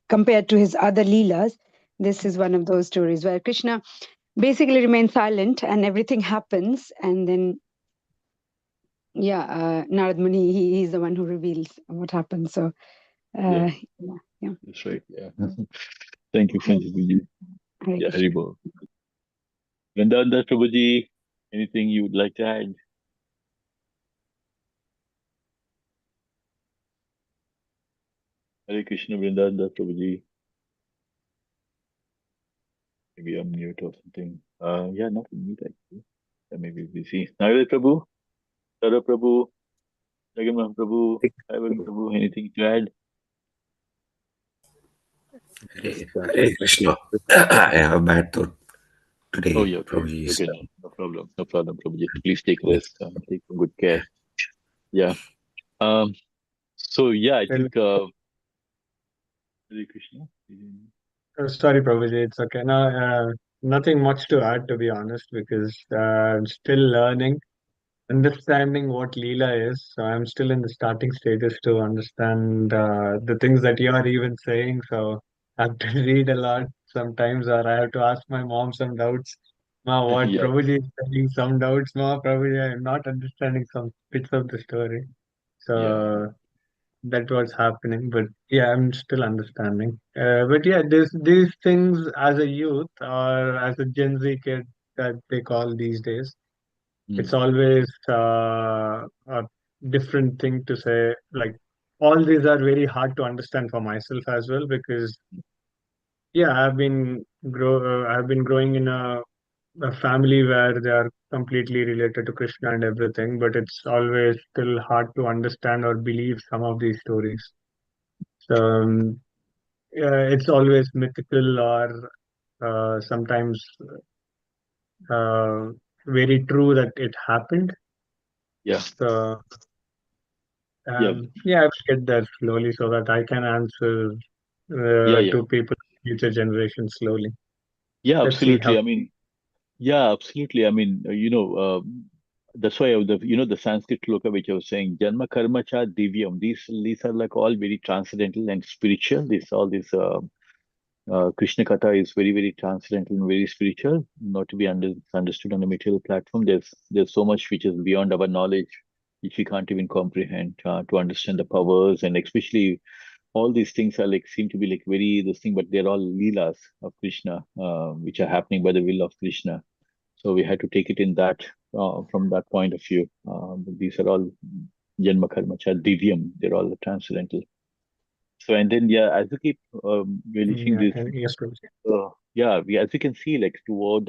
compared to his other leelas, this is one of those stories where Krishna basically remains silent and everything happens, and then Narad Muni, he's the one who reveals what happens. So yeah, yeah. that's right. Yeah. Thank you, Hare Sanjit Ji. Hare Yeah, Krishna. Haribol. Vrindandra Prabhuji, anything you would like to add? Hare Krishna, Vrindandra Prabhuji. Maybe I'm mute or something. Yeah, not mute actually. Yeah, maybe busy. Nagara Prabhu, Tara Prabhu, Jagannath Prabhu, Ivan Prabhu, anything to add? Hare Krishna. I have a bad throat Oh, today, yeah, okay. Prabhuji. Okay, no, no problem. No problem, Prabhuji. Please take rest and take good care. Yeah. Um, so yeah, I think Hare Krishna. Sorry, Prabhuji, it's okay. No, nothing much to add, to be honest, because I'm still learning, understanding what Leela is. So I'm still in the starting stages to understand the things that you are even saying. So I have to read a lot sometimes, or I have to ask my mom some doubts. Ma, what Yeah, Prabhuji is saying, some doubts, Ma, Prabhuji, I'm not understanding some bits of the story. So that was happening. But yeah, I'm still understanding. But yeah, these things as a youth or as a Gen Z kid that they call these days, it's always a different thing to say. Like all these are very hard to understand for myself as well because yeah, I've been growing in a family where they are completely related to Krishna and everything, but it's always still hard to understand or believe some of these stories. So it's always mythical or sometimes uh, very true that it happened. Yeah. So Yeah. yeah, I will get there slowly so that I can answer Yeah. to people, future generations slowly. Yeah, Let's see how. absolutely. I mean, yeah, absolutely. I mean, that's why the Sanskrit shloka which I was saying, Janma Karma Cha Divyam. These are like all very transcendental and spiritual. Krishna Katha is very, very transcendental and very spiritual, not to be understood on a material platform. There's so much which is beyond our knowledge, which we can't even comprehend to understand the powers, and especially all these things are like seem to be like very this thing, but they're all leelas of Krishna, which are happening by the will of Krishna. So we had to take it in that from that point of view. These are all Janma Karma Cha Divyam. They're all transcendental. So and then yeah, as you keep releasing Yeah, this, yes, Prabhu. as you can see, like toward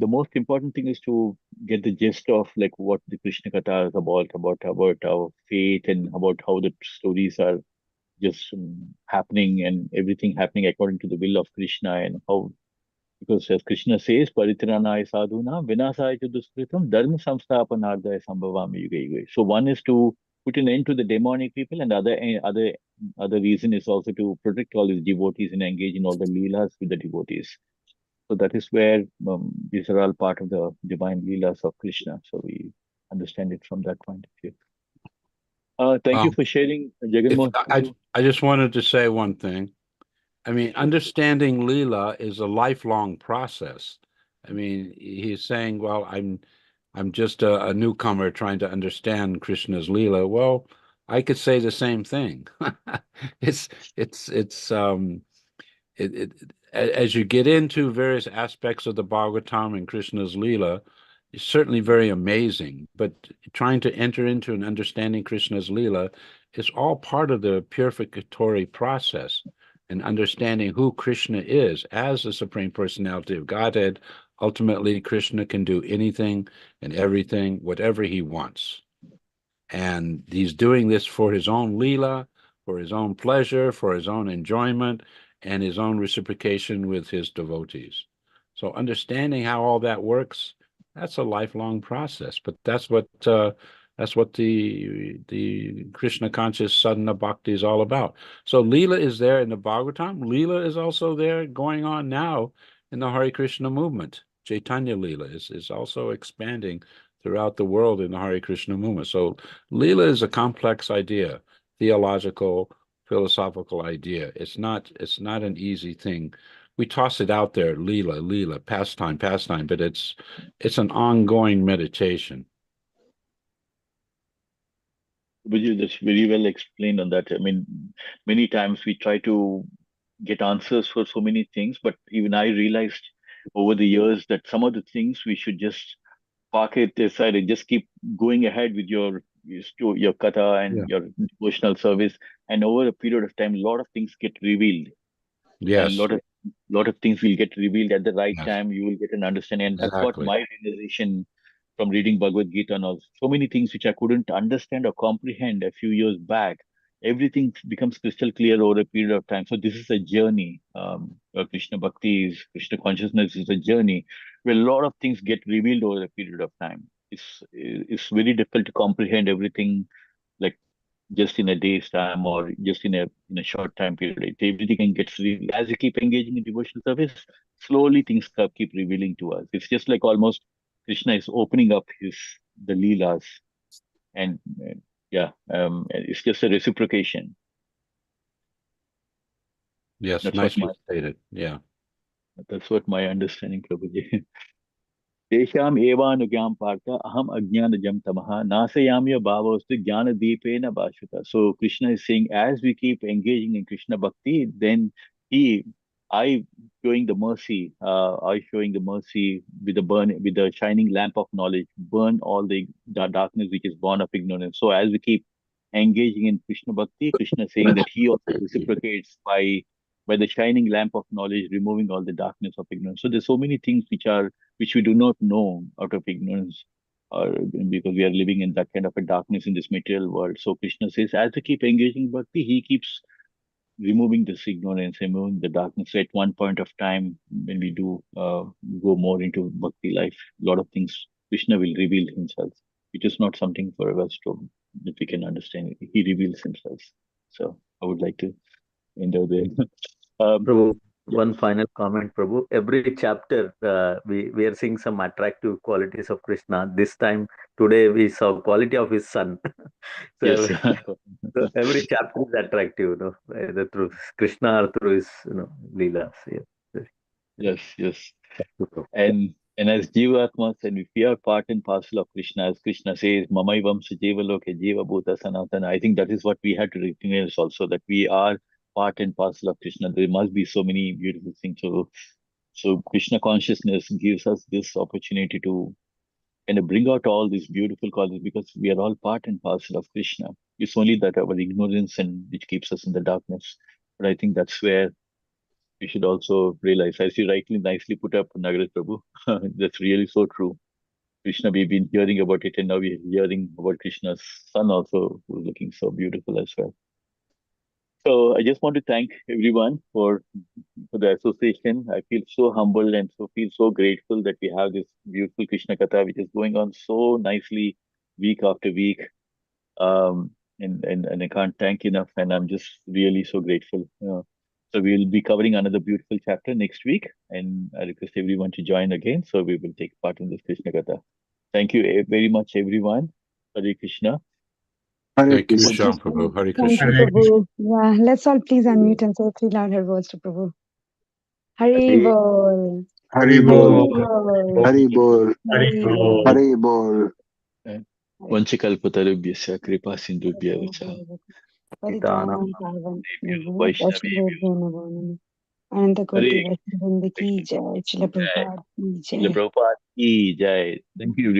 the most important thing is to get the gist of like what the Krishna Katha is about our faith and about how the stories are just happening and everything happening according to the will of Krishna and how, because as Krishna says, Paritranaya sadhuna vinasaya cha duskritam dharma samsthapanardaya sambhavami yuge yuge. So one is to put an end to the demonic people, and other reason is also to protect all his devotees and engage in all the leelas with the devotees. So that is where these are all part of the divine leelas of Krishna. So we understand it from that point of view. Thank you Um, for sharing, if Jagannath. I just wanted to say one thing. I mean, understanding Leela is a lifelong process. I mean, he's saying, well, I'm just a newcomer trying to understand Krishna's Leela. Well, I could say the same thing. It's it's as you get into various aspects of the Bhagavatam and Krishna's Leela, it's certainly very amazing. But trying to enter into and understanding Krishna's Leela is all part of the purificatory process and understanding who Krishna is as the Supreme Personality of Godhead. Ultimately, Krishna can do anything and everything, whatever he wants. And he's doing this for his own Leela, for his own pleasure, for his own enjoyment, and his own reciprocation with his devotees. So understanding how all that works, that's a lifelong process. But that's what the Krishna conscious sadhana bhakti is all about. So Leela is there in the Bhagavatam. Leela is also there going on now in the Hare Krishna movement. Chaitanya Leela is also expanding throughout the world in the Hare Krishna movement. So Leela is a complex idea, theological, philosophical idea. It's not an easy thing. We toss it out there, Leela, pastime, but it's an ongoing meditation. But you just very well explained on that. I mean, many times we try to get answers for so many things, but even I realized over the years that some of the things we should just park it aside and just keep going ahead with your kata Yeah. and your devotional service. And over a period of time, a lot of things get revealed, and Yes. lot of things will get revealed at the right Yes. time. You will get an understanding, and that's what Exactly. my realization from reading Bhagavad Gita and all. So many things which I couldn't understand or comprehend a few years back, everything becomes crystal clear over a period of time. So this is a journey. Krishna Bhakti is Krishna consciousness is a journey where a lot of things get revealed over a period of time. It's very difficult to comprehend everything like just in a day's time or just in a short time period. Everything gets as you keep engaging in devotional service, slowly things keep revealing to us. It's just like almost Krishna is opening up the leelas, and it's just a reciprocation. Yes, That's nicely stated. Yeah. that's what my understanding, Prabhuji. Tesham evanugyam partha aham ajnanajam tamaha nasayamya bhavostu jnana deepena bhashata. So Krishna is saying, as we keep engaging in Krishna Bhakti, then he, I showing the mercy with with the shining lamp of knowledge, burn all the darkness which is born of ignorance. So as we keep engaging in Krishna Bhakti, Krishna is saying that he also reciprocates by the shining lamp of knowledge, removing all the darkness of ignorance. So there's so many things which we do not know out of ignorance, or because we are living in that kind of a darkness in this material world. So Krishna says, as we keep engaging bhakti, he keeps removing this ignorance, removing the darkness. So at one point of time, when we do go more into bhakti life, a lot of things Krishna will reveal himself. It is not something for us to that we can understand. He reveals himself. So I would like to end over there. Prabhu, Yeah. one final comment, Prabhu. Every chapter, we are seeing some attractive qualities of Krishna. This time, today, we saw quality of his son. Yes. So every chapter is attractive, either through Krishna or through his, Leelas. Yeah. Yes. And as Jivatmas, and if we are part and parcel of Krishna, as Krishna says, Mamaivam Jiva Loke Jiva Bhuta Sanatana, I think that is what we have to recognize also, that we are part and parcel of Krishna. There must be so many beautiful things. So Krishna consciousness gives us this opportunity to kind of bring out all these beautiful qualities, because we are all part and parcel of Krishna. It's only that our ignorance and which keeps us in the darkness. But I think that's where we should also realize, as you rightly nicely put up, Nagaraj Prabhu, that's really so true. Krishna, we've been hearing about it, and now we're hearing about Krishna's son also, who's looking so beautiful as well. So I just want to thank everyone for the association. I feel so humbled and feel so grateful that we have this beautiful Krishna Katha, which is going on so nicely week after week. And I can't thank enough, and I'm just really so grateful. So we'll be covering another beautiful chapter next week, and I request everyone to join again. So we will take part in this Krishna Katha. Thank you very much, everyone. Hare Krishna. Hare Thank you, Krishna. Prabhu. Hare Thank Krishna. you, Hare Prabhu. Yeah, let's all please unmute and say three louder words to Prabhu. Hari Hare Bol. Hari Krishna. Bol. Hari Bol. Hari Bol. Hari Hare Bol. Hari Bol. Vanchakalpatarubhyasya kripa sindhubhya vacha. Nityanam. परित्राणं पावन Vaishnavi. वैष्णवेभ्यो नमो नमः अनंत कोटि Hare वैष्णव वृंद की जय Srila Jai. Prabhupada की Srila जय Prabhupada ki jai. Thank you.